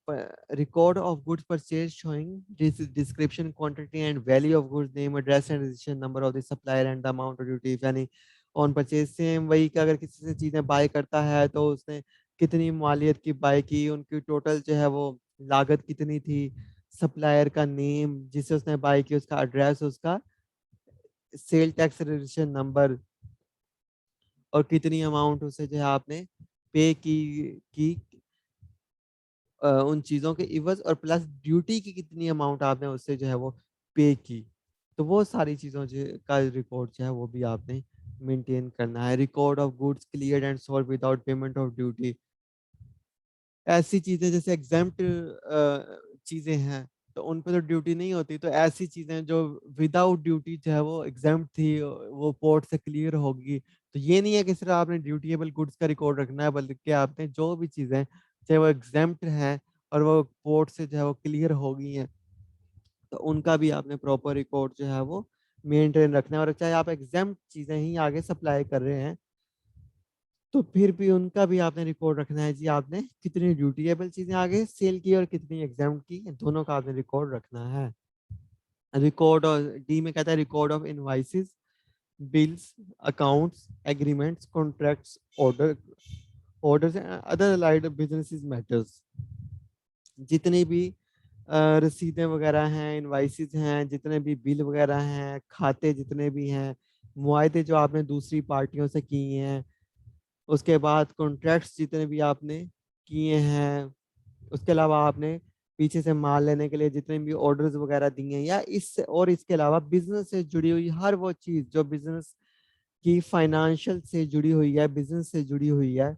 Record of goods purchase showing description, quantity and value of goods, name, address and registration number of the supplier and the amount of duty if any on purchase. Same वही कि अगर किसी से चीजें बाय करता है तो उसने कितनी मालियत की बाय की, उनकी टोटल जो है वो लागत कितनी थी, सप्लायर का नेम जिसे उसने बाय की, उसका एड्रेस, उसका सेल टैक्स रजिस्ट्रेशन नंबर, और कितनी अमाउंट उसे जो है आपने पे की उन चीज़ों के इवज, और प्लस ड्यूटी की कितनी अमाउंट आपने उससे जो है वो पे की। तो वो सारी चीज़ों का रिकॉर्ड जो है वो भी आपने मेंटेन करना है। Record of goods cleared and sold without payment of duty. ऐसी चीजें जैसे एग्जाम्प्ट चीजें हैं तो उन पे तो ड्यूटी नहीं होती, तो ऐसी चीजें जो विदाउट ड्यूटी जो है वो एग्जाम्प्ट थी वो पोर्ट से क्लियर होगी। तो ये नहीं है कि सिर्फ आपने ड्यूटीएबल गुड्स का रिकॉर्ड रखना है, बल्कि आपने जो भी चीजें चाहे वो एग्जाम्प्ट हैं और वो पोर्ट से जो है वो क्लियर हो गई हैं, तो उनका भी आपने प्रॉपर रिकॉर्ड जो है वो मेंटेन रखना है। और चाहे आप एग्जाम्प्ट चीजें ही आगे सप्लाई कर रहे हैं तो फिर भी उनका भी आपने रिकॉर्ड रखना है जी, आपने कितनी ड्यूटीएबल चीजें आगे सेल की और कितनी एग्जाम की, दोनों का आपने रिकॉर्ड रखना है। रिकॉर्ड, और डी में कहता है record of invoices, bills, accounts, agreements, contracts, orders and other allied business matters. जितनी भी रसीदें वगैरह हैं, इनवाइसेस हैं, जितने भी बिल वगैरह हैं, खाते जितने भी हैं, मुआहदे जो आपने दूसरी पार्टियों से किए हैं, उसके बाद कॉन्ट्रैक्ट्स जितने भी आपने किए हैं, उसके अलावा आपने पीछे से माल लेने के लिए जितने भी ऑर्डर्स वगैरह दिए हैं, या इसके अलावा बिजनेस से जुड़ी हुई हर वो चीज जो बिजनेस की फाइनेंशियल से जुड़ी हुई है, बिजनेस से जुड़ी हुई है,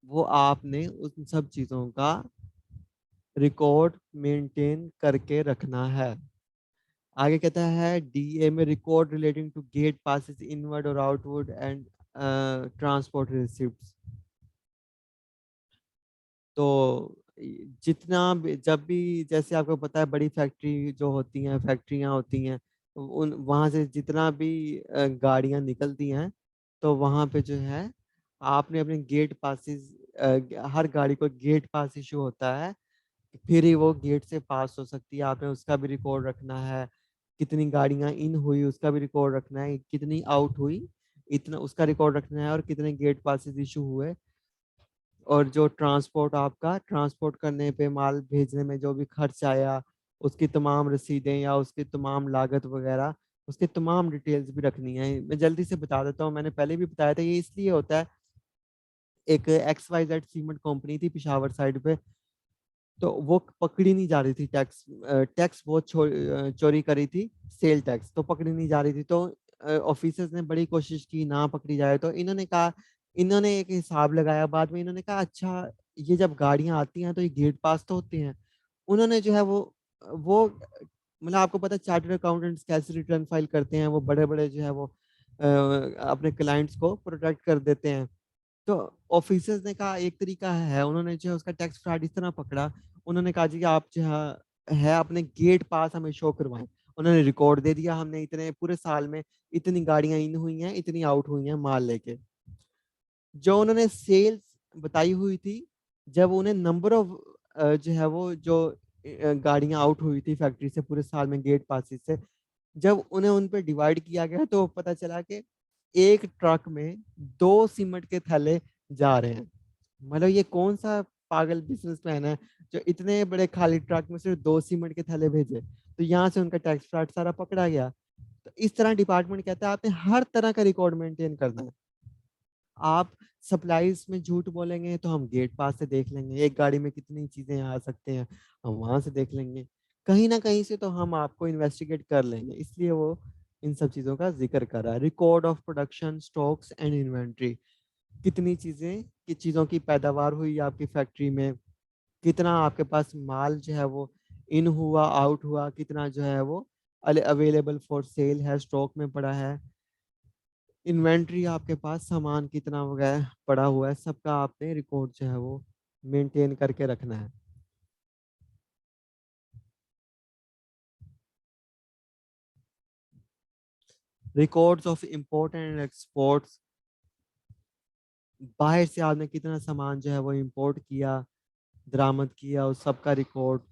वो आपने उन सब चीजों का रिकॉर्ड मेंटेन करके रखना है। आगे कहता है डीए में record relating to gate passes inward और आउटवर्ड एंड ट्रांसपोर्ट रिसिप्ट्स। तो जब भी जैसे आपको पता है बड़ी फैक्ट्री जो होती हैं, फैक्ट्रियां होती हैं, उन वहां से जितना भी गाड़ियां निकलती हैं, तो वहां पे जो है आपने अपने गेट पासिस, हर गाड़ी को गेट पास इशू होता है, फिर ही वो गेट से पास हो सकती है। आपने उसका भी रिकॉर्ड रखना है, कितनी गाड़ियां इन हुई उसका भी रिकॉर्ड रखना है, कितनी आउट हुई इतना उसका रिकॉर्ड रखना है, और कितने गेट पासिस इशू हुए और जो ट्रांसपोर्ट आपका ट्रांसपोर्ट करने पे माल भेजने में जो भी खर्च आया, उसकी तमाम रसीदें या उसकी तमाम लागत वगैरह, उसकी तमाम डिटेल्स भी रखनी है। मैं जल्दी से बता देता हूँ, मैंने पहले भी बताया था, ये इसलिए होता है। एक XYZ सीमेंट कंपनी थी पिशावर साइड पे, तो वो पकड़ी नहीं जा रही थी टैक्स। टैक्स बहुत चोरी करी थी, सेल टैक्स, तो पकड़ी नहीं जा रही थी। तो ऑफिसर्स ने बड़ी कोशिश की ना पकड़ी जाए, तो इन्होंने कहा, इन्होंने एक हिसाब लगाया बाद में, इन्होंने कहा अच्छा ये जब गाड़ियां आती हैं तो ये गेट पास तो होती हैं। उन्होंने जो है वो मतलब आपको पता है चार्टर्ड अकाउंटेंट्स कैसे रिटर्न फाइल करते हैं, वो बड़े बड़े जो है वो अपने क्लाइंट्स को प्रोटेक्ट कर देते हैं। तो ऑफिसर्स ने कहा एक तरीका है, उन्होंने जो है उसका टैक्स फ्रॉड इस तरह पकड़ा। उन्होंने कहा जी कि आप जो है अपने गेट पास हमें शो करवाएं। उन्होंने रिकॉर्ड दे दिया, हमने इतने पूरे साल में इतनी गाड़ियां इन हुई हैं, इतनी आउट हुई हैं माल लेके। जो उन्होंने सेल्स बताई हुई थी, जब उन्हें नंबर ऑफ जो है वो जो गाड़ियां आउट हुई थी फैक्ट्री से पूरे साल में गेट पासिस से, जब उन्हें उन पे डिवाइड किया गया तो पता चला कि एक ट्रक में 2 सीमेंट के थैले जा रहे हैं। मतलब ये कौन सा पागल बिजनेसमैन है जो इतने बड़े खाली ट्रक में सिर्फ 2 सीमेंट के थैले भेजे। तो यहाँ से उनका टैक्स फ्रॉड सारा पकड़ा गया। तो इस तरह डिपार्टमेंट कहता है आपने हर तरह का रिकॉर्ड मेंटेन करना है। आप सप्लाईज में झूठ बोलेंगे तो हम गेट पास से देख लेंगे, एक गाड़ी में कितनी चीजें आ सकते हैं, हम वहां से देख लेंगे। कहीं ना कहीं से तो हम आपको इन्वेस्टिगेट कर लेंगे, इसलिए वो इन सब चीजों का जिक्र कर रहा है। Record of production, stocks and inventory, कितनी चीजें कि चीजों की पैदावार हुई आपकी फैक्ट्री में, कितना आपके पास माल जो है वो इन हुआ, आउट हुआ, कितना जो है वो अवेलेबल फॉर सेल है, स्टॉक में पड़ा है, इन्वेंट्री आपके पास सामान कितना वगैरह पड़ा हुआ है, सबका आपने रिकॉर्ड जो है वो मेंटेन करके रखना है। Records of import and exports, बाहर से आपने कितना सामान जो है वो इंपोर्ट किया, दरामद किया, उस सब का रिकॉर्ड,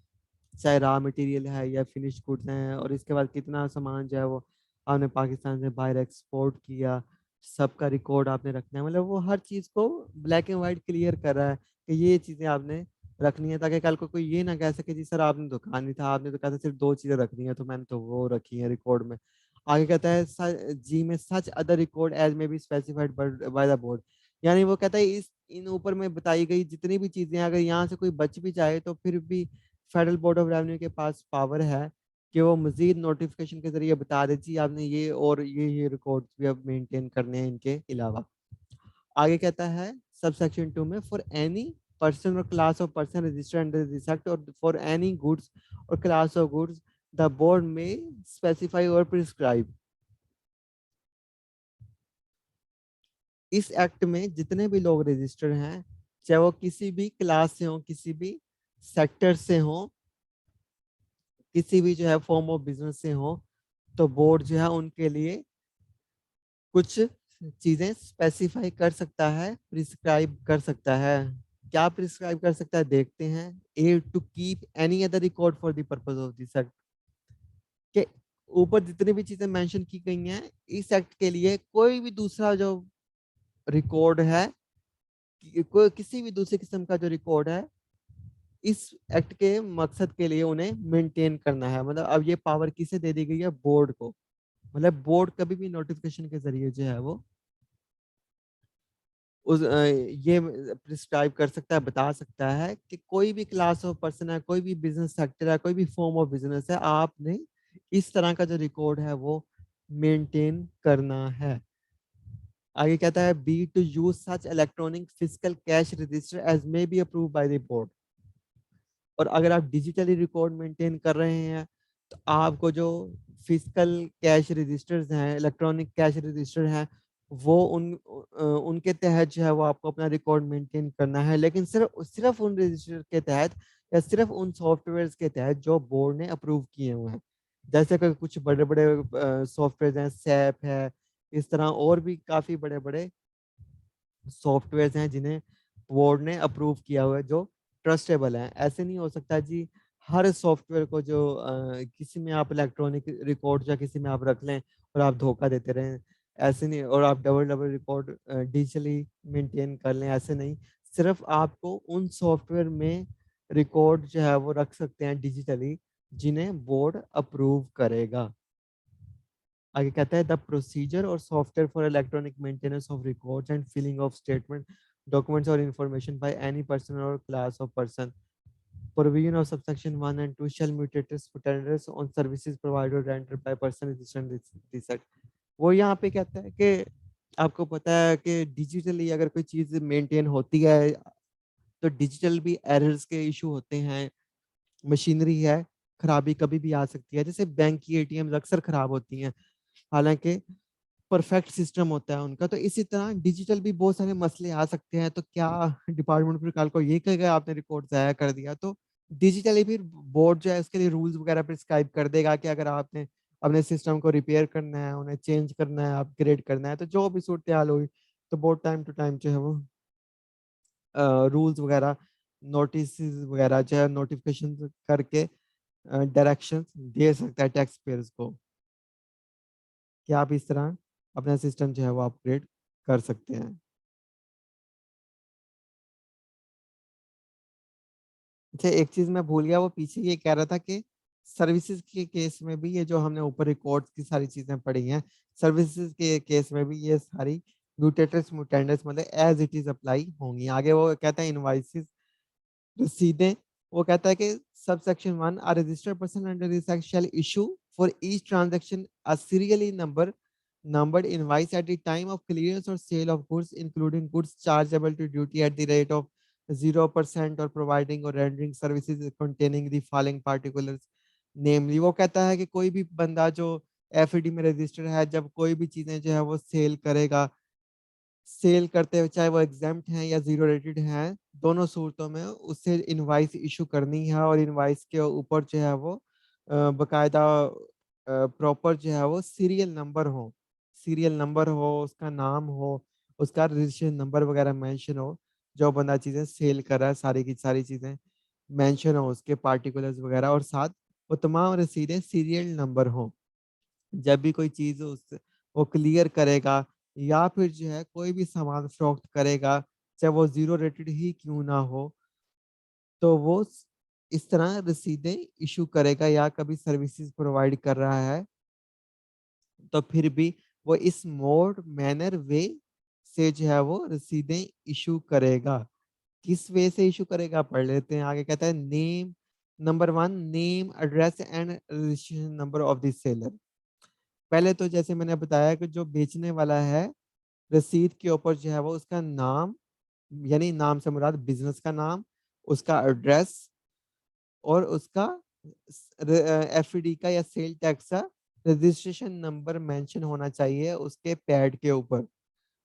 चाहे रॉ मटेरियल है या फिनिश गुड्स हैं, और इसके बाद कितना सामान जो है वो आपने पाकिस्तान से बाहर एक्सपोर्ट किया, सबका रिकॉर्ड आपने रखना है। मतलब वो हर चीज़ को ब्लैक एंड वाइट क्लियर कर रहा है कि ये चीज़ें आपने रखनी है, ताकि कल को कोई ये ना कह सके जी सर आपने दुकान नहीं था, आपने तो कहा था सिर्फ 2 चीज़ें रखनी है तो मैंने तो वो रखी है रिकॉर्ड में। आगे कहता है जी में सच अदर रिकॉर्ड एज में be specified by the board. यानी वो कहता है इस इन ऊपर में बताई गई जितनी भी चीजें हैं, अगर यहाँ से कोई बच भी जाए तो फिर भी फेडरल बोर्ड ऑफ रेवेन्यू के पास पावर है कि वो मजीद नोटिफिकेशन के जरिए बता दे जी आपने ये और ये रिकॉर्ड्स भी अब मेंटेन करने हैं इनके अलावा। आगे कहता है सब सेक्शन 2 में फॉर एनी पर्सन और class of person registered under this act और फॉर एनी गुड्स और class of goods the board में स्पेसिफाई और प्रिस्क्राइब। इस एक्ट में जितने भी लोग रजिस्टर्ड हैं, चाहे वो किसी भी क्लास से हो, किसी भी सेक्टर से हो, किसी भी जो है फॉर्म ऑफ बिजनेस से हो, तो बोर्ड जो है उनके लिए कुछ चीजें स्पेसिफाई कर सकता है, प्रिस्क्राइब कर सकता है। क्या प्रिस्क्राइब कर सकता है देखते हैं। A to keep any other record for the purpose of this act, के ऊपर जितनी भी चीजें मेंशन की गई हैं इस एक्ट के लिए कोई भी दूसरा जो रिकॉर्ड है, कोई किसी भी दूसरे किस्म का जो रिकॉर्ड है इस एक्ट के मकसद के लिए उन्हें मेंटेन करना है। मतलब अब ये पावर किसे दे दी गई है, बोर्ड को। मतलब बोर्ड कभी भी नोटिफिकेशन के जरिए जो है वो ये प्रिस्क्राइब कर सकता है, बता सकता है कि कोई भी क्लास ऑफ पर्सन है, कोई भी बिजनेस सेक्टर है, कोई भी फॉर्म ऑफ बिजनेस है, आपने इस तरह का जो रिकॉर्ड है वो मेंटेन करना है। आगे कहता है B to use such electronic physical cash register as may be approve by the board. और अगर आप डिजिटली रिकॉर्ड मेंटेन कर रहे हैं तो आपको जो फिजिकल कैश रजिस्टर्स हैं, इलेक्ट्रॉनिक कैश रजिस्टर हैं, वो उनके तहत जो है वो आपको अपना रिकॉर्ड मेंटेन करना है, लेकिन सिर्फ सिर्फ उन रजिस्टर के तहत या सिर्फ उन सॉफ्टवेयर के तहत जो बोर्ड ने अप्रूव किए हुए हैं। जैसे कि कुछ बड़े बड़े सॉफ्टवेयर हैं, सैप है, इस तरह और भी काफी बड़े बड़े सॉफ्टवेयर हैं जिन्हें बोर्ड ने अप्रूव किया हुआ है, जो ट्रस्टेबल है। ऐसे नहीं हो सकता जी हर सॉफ्टवेयर को जो किसी में आप इलेक्ट्रॉनिक रिकॉर्ड या किसी में आप रख लें और आप धोखा देते रहें, ऐसे नहीं। और आप double double record digitally maintain कर लें, ऐसे नहीं। सिर्फ आपको उन सॉफ्टवेयर में रिकॉर्ड जो है वो रख सकते हैं डिजिटली, जिन्हें बोर्ड अप्रूव करेगा। आगे कहता है द प्रोसीजर और software for electronic maintenance of records and filing of statement documents और इंफॉर्मेशन बाय एनी पर्सन और class of person. Provision of subsection 1 and 2 shall mutate standards on services provided or rendered by person registered research। वो यहाँ पे कहता है कि आपको पता है कि डिजिटली अगर कोई चीज़ मेंटेन होती है तो डिजिटल भी एरर्स के इशू होते हैं। मशीनरी है, खराबी कभी भी आ सकती है। जैसे बैंक की एटीएम्स अक्सर खराब होती हैं, हालाँकि परफेक्ट सिस्टम होता है उनका। तो इसी तरह डिजिटल भी बहुत सारे मसले आ सकते हैं। तो क्या डिपार्टमेंट फिर कल को ये कहेगा आपने रिकॉर्ड ज़ाया कर दिया, तो डिजिटली फिर बोर्ड जो है उसके लिए रूल्स वगैरह प्रिस्क्राइब कर देगा कि अगर आपने अपने सिस्टम को रिपेयर करना है, उन्हें चेंज करना है, अपग्रेड करना है, तो जो भी सूरत-हाल हुई, तो बोर्ड टाइम टू टाइम जो है वो रूल्स वगैरह, नोटिसेस वगैरह जो है नोटिफिकेशन करके डायरेक्शंस दे सकता है टैक्स पेयर्स को कि आप इस तरह अपना सिस्टम जो है वो अपग्रेड कर सकते हैं। अच्छा, एक चीज़ मैं भूल गया, वो पीछे ये कह रहा था कि सर्विसेज़ के केस में भी ये जो हमने ऊपर रिकॉर्ड्स की सारी चीज़ें पढ़ी हैं, सर्विसेज़ के केस में भी ये सारी म्यूटेटर्स म्यूटेंडर्स मतलब एज़ इट इज़ अप्लाई होंगी। आगे वो कहता है इनवॉइसेज़ रसीदें, वो कहता है कि subsection 1 a registered person under this act shall issue for each transaction a serially numbered invoice at the time of clearance or sale of goods including goods chargeable to duty at the rate of 0% or providing or rendering services containing the following particulars. Namely वो कहता है कि कोई भी बंदा जो FED में registered है, जब कोई भी चीज़ें जो है वो सेल करते हुए चाहे वो एग्ज़ैम्प्ट हैं या ज़ीरो रेटेड हैं, दोनों सूरतों में उसे इनवॉइस इश्यू करनी है और इनवॉइस के ऊपर जो है वो बाकायदा प्रॉपर जो है वो सीरियल नंबर हो, उसका नाम हो, उसका रजिस्ट्रेशन नंबर वगैरह मेंशन हो, जो बंदा चीज़ें सेल कर रहा है, सारी की सारी चीज़ें मेंशन हो, उसके पार्टिकुलर्स वगैरह और साथ वो तमाम रसीदें सीरियल नंबर हों। जब भी कोई चीज़ उस वो क्लियर करेगा या फिर जो है कोई भी सामान फ़रोख्त करेगा, चाहे वो ज़ीरो रेटेड ही क्यों ना हो, तो वो इस तरह रसीदें इश्यू करेगा या कभी सर्विसेज़ प्रोवाइड कर रहा है, तो फिर भी वो इस मोड, मैनर, वे से जो है वो रसीदें इश्यू करेगा। किस वे से इश्यू करेगा पढ़ लेते हैं। आगे कहता है number 1 name, address and registration number of the seller. पहले तो जैसे मैंने बताया कि जो बेचने वाला है, रसीद के ऊपर जो है वो उसका नाम, यानी नाम से मुराद बिज़नेस का नाम, उसका एड्रेस और उसका एफईडी का या सेल टैक्स का रजिस्ट्रेशन नंबर मेंशन होना चाहिए उसके पैड के ऊपर,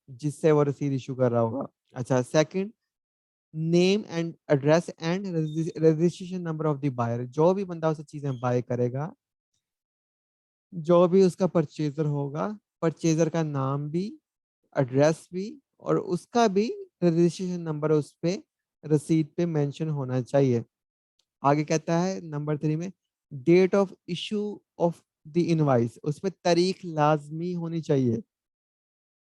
जिससे वो रसीद इश्यू कर रहा होगा। अच्छा, second name and address and registration number of the buyer. जो भी बंदा उसे चीज़ें बाय करेगा, जो भी उसका परचेज़र होगा, परचेज़र का नाम भी, एड्रेस भी और उसका भी रजिस्ट्रेशन नंबर उस पे रसीद पे मेंशन होना चाहिए। आगे कहता है नंबर 3 में date of issue of the invoice, उसमें तारीख लाज़मी होनी चाहिए।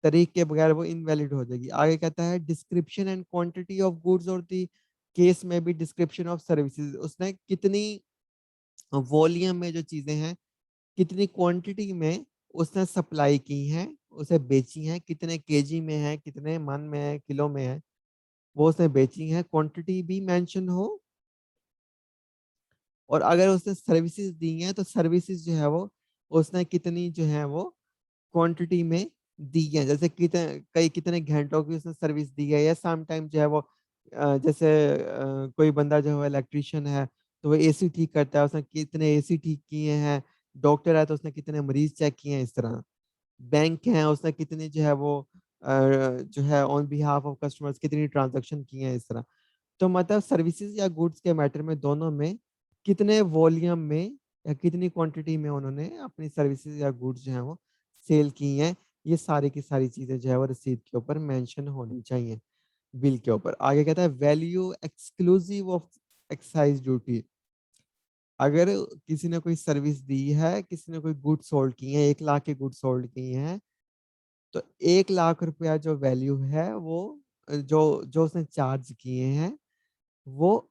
तारीख के बगैर वो इनवैलिड हो जाएगी। आगे कहता है description and quantity of goods और द केस में भी डिस्क्रिप्शन ऑफ सर्विसेज। उसने कितनी वॉल्यूम में जो चीज़ें हैं, कितनी क्वांटिटी में उसने सप्लाई की हैं, उसे बेची हैं, कितने केजी में है, कितने मन में है, किलो में है, वो उसने बेची हैं, क्वांटिटी भी मेंशन हो और अगर उसने सर्विसेज़ दी हैं, तो सर्विसेज़ जो है वो उसने कितनी जो है वो क्वांटिटी में दी है। जैसे कितने घंटों की उसने सर्विस दी है या सम टाइम जो है वो जैसे कोई बंदा जो है इलेक्ट्रीशियन है, तो वो एसी ठीक करता है, उसने कितने एसी ठीक किए हैं, डॉक्टर है तो उसने कितने मरीज़ चेक किए हैं, इस तरह। बैंक है, उसने कितनी जो है वो जो है ऑन बिहाफ ऑफ कस्टमर्स कितनी ट्रांज़ैक्शन की हैं, इस तरह। तो मतलब सर्विसेज़ या गुड्स के मैटर में दोनों में कितने वॉल्यूम में या कितनी क्वांटिटी में उन्होंने अपनी सर्विसेज़ या गुड्स जो हैं वो सेल की हैं, ये सारी की सारी चीज़ें जो है वो रसीद के ऊपर मेंशन होनी चाहिए, बिल के ऊपर। आगे कहता है value exclusive of excise duty. अगर किसी ने कोई सर्विस दी है, किसी ने कोई गुड्स सोल्ड किए हैं, 1 लाख के गुड्स सोल्ड किए हैं, तो 1 लाख रुपया जो वैल्यू है वो जो जो उसने चार्ज किए हैं वो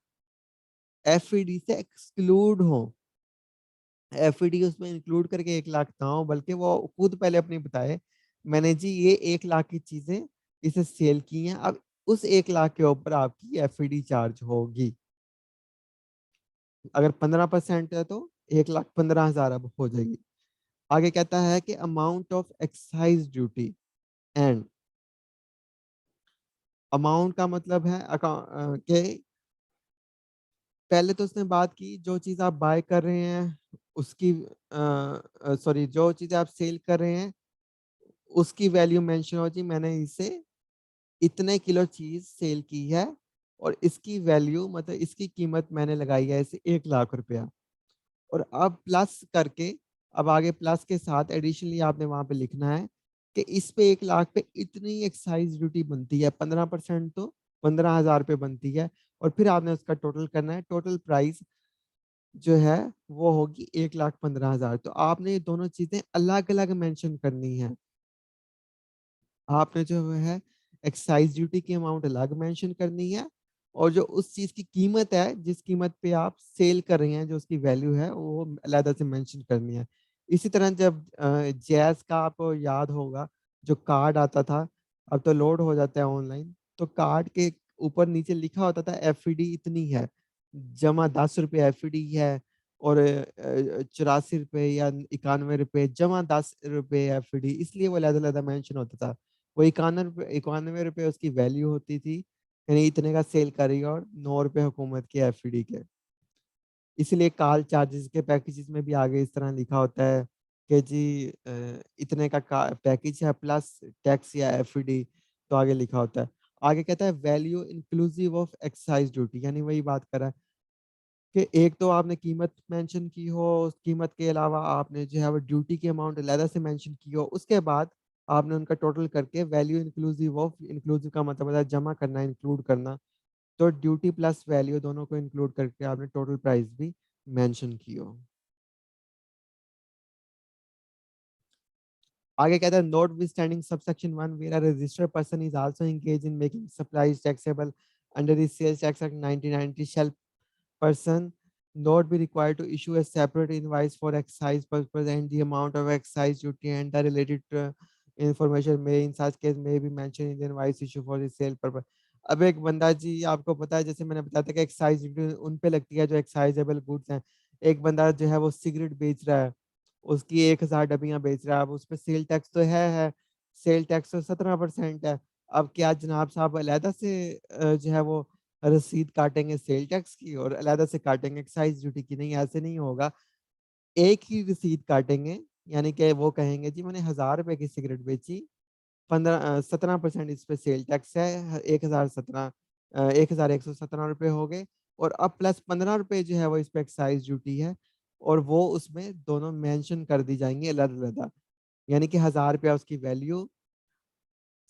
एफईडी से एक्सक्लूड हो। एफईडी उसमें इंक्लूड करके 1 लाख ना हो, बल्कि वो खुद पहले अपनी बताए मैंने जी ये 1 लाख की चीजें इसे सेल की हैं, अब उस 1 लाख के ऊपर आपकी एफईडी चार्ज होगी। अगर 15% है तो 1,15,000 अब हो जाएगी। आगे कहता है कि amount of excise duty and, amount का मतलब है कि पहले तो उसने बात की जो चीज आप बाय कर रहे हैं उसकी, सॉरी, जो चीज आप सेल कर रहे हैं उसकी वैल्यू मेंशन हो जी, मैंने इसे इतने किलो चीज सेल की है और इसकी वैल्यू मतलब इसकी कीमत मैंने लगाई है इसे 1 लाख रुपया। और अब प्लस करके, अब आगे प्लस के साथ एडिशनली आपने वहां पे लिखना है कि इस पे 1 लाख पे इतनी एक्साइज ड्यूटी बनती है, 15% तो 15,000 रुपये बनती है। और फिर आपने उसका टोटल करना है, टोटल प्राइस जो है वो होगी 1,15,000। तो आपने ये दोनों चीजें अलग अलग मेंशन करनी है। आपने जो है एक्साइज ड्यूटी की अमाउंट अलग मेंशन करनी है, और जो उस चीज की कीमत है जिस कीमत पे आप सेल कर रहे हैं जो उसकी वैल्यू है वो अलग से मेंशन करनी है। इसी तरह जब जैज का आपको याद होगा जो कार्ड आता था, अब तो लोड हो जाता है ऑनलाइन, तो कार्ड के ऊपर नीचे लिखा होता था एफईडी इतनी है, जमा 10 रुपये एफईडी है, और 84 रुपये या 91 रुपये जमा 10 रुपये एफईडी, इसलिए वो अलग-अलग मेंशन होता था। वो 91 रुपये उसकी वैल्यू होती थी, यानी इतने का सेल कर रही है, और 9 रुपये हुकूमत के एफईडी के। इसलिए कॉल चार्जेस के पैकेजेस में भी आगे इस तरह लिखा होता है कि जी इतने का पैकेज है प्लस टैक्स या एफईडी, तो आगे लिखा होता है। आगे कहता है value inclusive of excise duty, यानी वही बात कर रहा है कि एक तो आपने कीमत मेंशन की हो, उस कीमत के अलावा आपने जो है वो ड्यूटी की अमाउंट अलग से मेंशन की हो, उसके बाद आपने उनका टोटल करके वैल्यू इंक्लूसिव ऑफ, इंक्लूसिव का मतलब होता है जमा करना, इंक्लूड करना, तो ड्यूटी प्लस वैल्यू दोनों को इंक्लूड करके आपने टोटल प्राइस भी मेंशन की हो। आगे कहता है notwithstanding subsection 1 where a registered person is also engage in making supplies taxable under the sales tax act 1990 shall person not be required to issue a separate invoice for excise purpose, and the amount of excise duty and the related information may in such case may be mentioned in the invoice issue for the sale purpose। अब एक बंदा जी आपको पता है जैसे मैंने बताया था कि एक्साइज ड्यूटी उन पे लगती है जो एक्साइजेबल गुड्स हैं। एक बंदा जो है वो सिगरेट बेच रहा है, उसकी 1,000 डब्बियां बेच रहा है, अब उस पर सेल टैक्स तो है, सेल टैक्स तो 17% है। अब क्या जनाब साहब अलहदा से जो है वो रसीद काटेंगे सेल टैक्स की और अलहदा से काटेंगे एक्साइज ड्यूटी की? नहीं, ऐसे नहीं होगा। एक ही रसीद काटेंगे, यानी कि वो कहेंगे जी मैंने 1,000 रुपए की सिगरेट बेची, 17% इस पे सेल टैक्स है, 1,117 रुपये हो गए, और अब प्लस 15 रुपए जो है वो इस पे एक्साइज ड्यूटी है, और वो उसमें दोनों मेंशन कर दी जाएंगी अलग अलग, यानी कि 1,000 रुपया उसकी वैल्यू,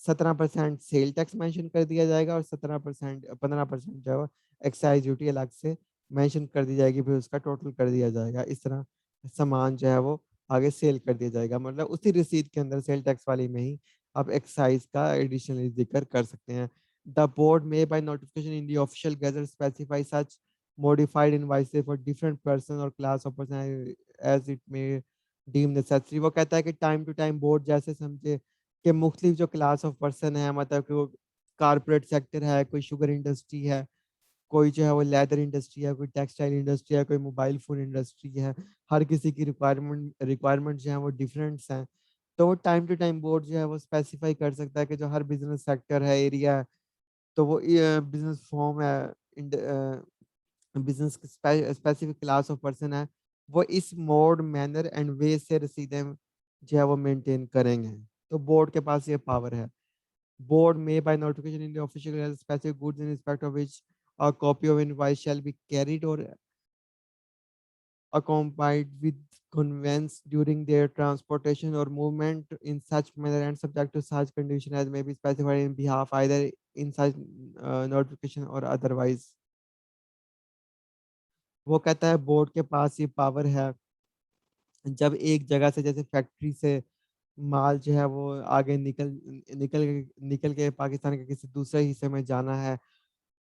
17% सेल टैक्स मेंशन कर दिया जाएगा, और 15% जो है एक्साइज ड्यूटी अलग से मेंशन कर दी जाएगी, फिर उसका टोटल कर दिया जाएगा। इस तरह सामान जो है वो आगे सेल कर दिया जाएगा, मतलब उसी रिसीट के अंदर सेल टैक्स वाली में ही आप एक्साइज का एडिशनली जिक्र कर सकते हैं। The board may by notification in the official gazette specify such modified invoices for different person or class of person as it may deem necessary। वो कहता है कि टाइम टू टाइम बोर्ड जैसे समझे कि मुख्तलिफ जो क्लास ऑफ पर्सन है, मतलब कि वो कारपोरेट सेक्टर है, कोई शुगर इंडस्ट्री है, कोई जो है वो लेदर इंडस्ट्री है, कोई टेक्सटाइल इंडस्ट्री है, कोई मोबाइल फोन इंडस्ट्री है, हर किसी की रिक्वायरमेंट जो है वो डिफरेंट्स हैं। तो वो टाइम टू टाइम बोर्ड जो है वो स्पेसिफाई कर सकता है कि जो हर बिजनेस सेक्टर है, एरिया है, तो वो बिजनेस फॉर्म है, business specific class of person है, वो इस मोड मैनर एंड वे से रसीदें जो है वो मेंटेन करेंगे। तो बोर्ड के पास ये पावर है। Board may by notification in the official gazette specific goods in respect of which a copy of invoice shall be carried or accompanied with conveyance during their transportation or movement in such manner and subject to such condition as may be specified in behalf either in such notification or otherwise। वो कहता है board के पास ये power है, जब एक जगह से जैसे फैक्ट्री से माल जो है वो आगे निकल निकल के पाकिस्तान के किसी दूसरे हिस्से में जाना है,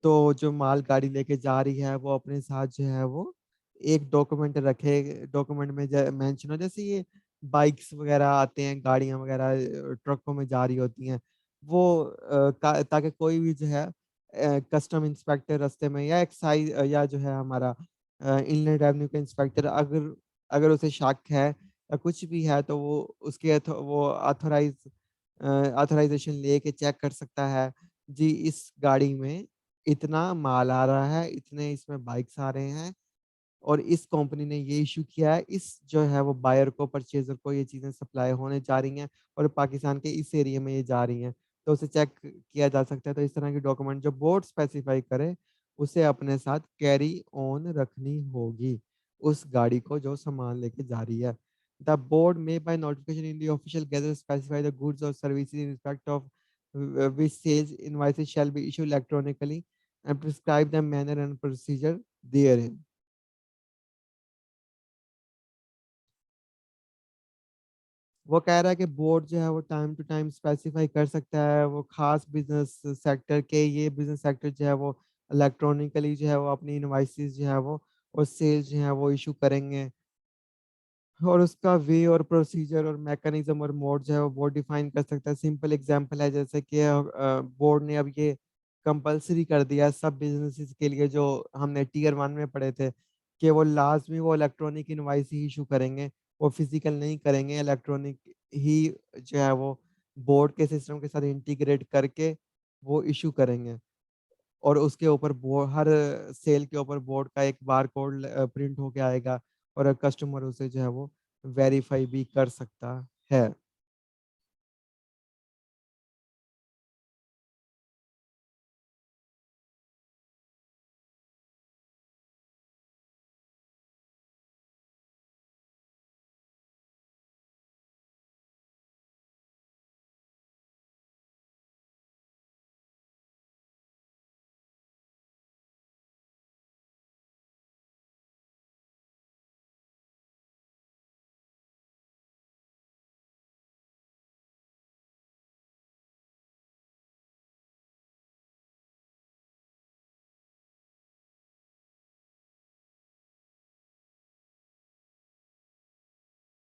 तो जो माल गाड़ी लेके जा रही है वो अपने साथ जो है वो एक डॉक्यूमेंट रखे, डॉक्यूमेंट में मेंशन हो, जैसे ये बाइक्स वगैरह आते हैं, गाड़ियां वगैरह ट्रकों में जा रही होती हैं, वो ताकि कोई भी जो है कस्टम इंस्पेक्टर रास्ते में या एक्साइज या जो है हमारा इनलैंड रेवेन्यू का इंस्पेक्टर, अगर अगर उसे शक है या कुछ भी है, तो वो उसके वो ऑथराइजेशन लेके चेक कर सकता है, जी इस गाड़ी में इतना माल आ रहा है, इतने इसमें बाइक्स आ रहे हैं और इस कंपनी ने ये इश्यू किया है, इस जो है वो बायर को, परचेज़र को ये चीज़ें सप्लाई होने जा रही हैं और पाकिस्तान के इस एरिया में ये जा रही हैं। तो उसे चेक किया जा सकता है। तो इस तरह की डॉक्यूमेंट जो बोर्ड स्पेसिफाई करे, उसे अपने साथ कैरी ऑन रखनी होगी, उस गाड़ी को जो सामान लेके जा रही है। The board may by notification in the official gazette specify the goods or services in respect of which sales invoices shall be issued electronically and prescribe the manner and procedure therein. वो कह रहा है कि board जो है वो time to time specify कर सकता है, वो खास बिजनेस सेक्टर के, ये बिजनेस सेक्टर जो है वो इलेक्ट्रॉनिकली जो है वो अपनी इनवॉइसेस जो है वो और सेल्स जो है वो इशू करेंगे, और उसका वे और प्रोसीजर और मैकेनिज्म और मोड जो है वो बोर्ड डिफाइन कर सकता है। सिंपल एग्जांपल है, जैसे कि बोर्ड ने अब ये कंपलसरी कर दिया है सब बिजनेसेस के लिए, जो हमने टियर 1 में पढ़े थे कि वो लाजमी वो इलेक्ट्रॉनिक इनवॉइस ही इशू करेंगे, वो फिजिकल नहीं करेंगे, इलेक्ट्रॉनिक ही जो है वो बोर्ड के सिस्टम के साथ इंटीग्रेट करके वो इशू करेंगे, और उसके ऊपर हर सेल के ऊपर बोर्ड का एक बारकोड प्रिंट होके आएगा और कस्टमर उसे जो है वो वेरीफाई भी कर सकता है।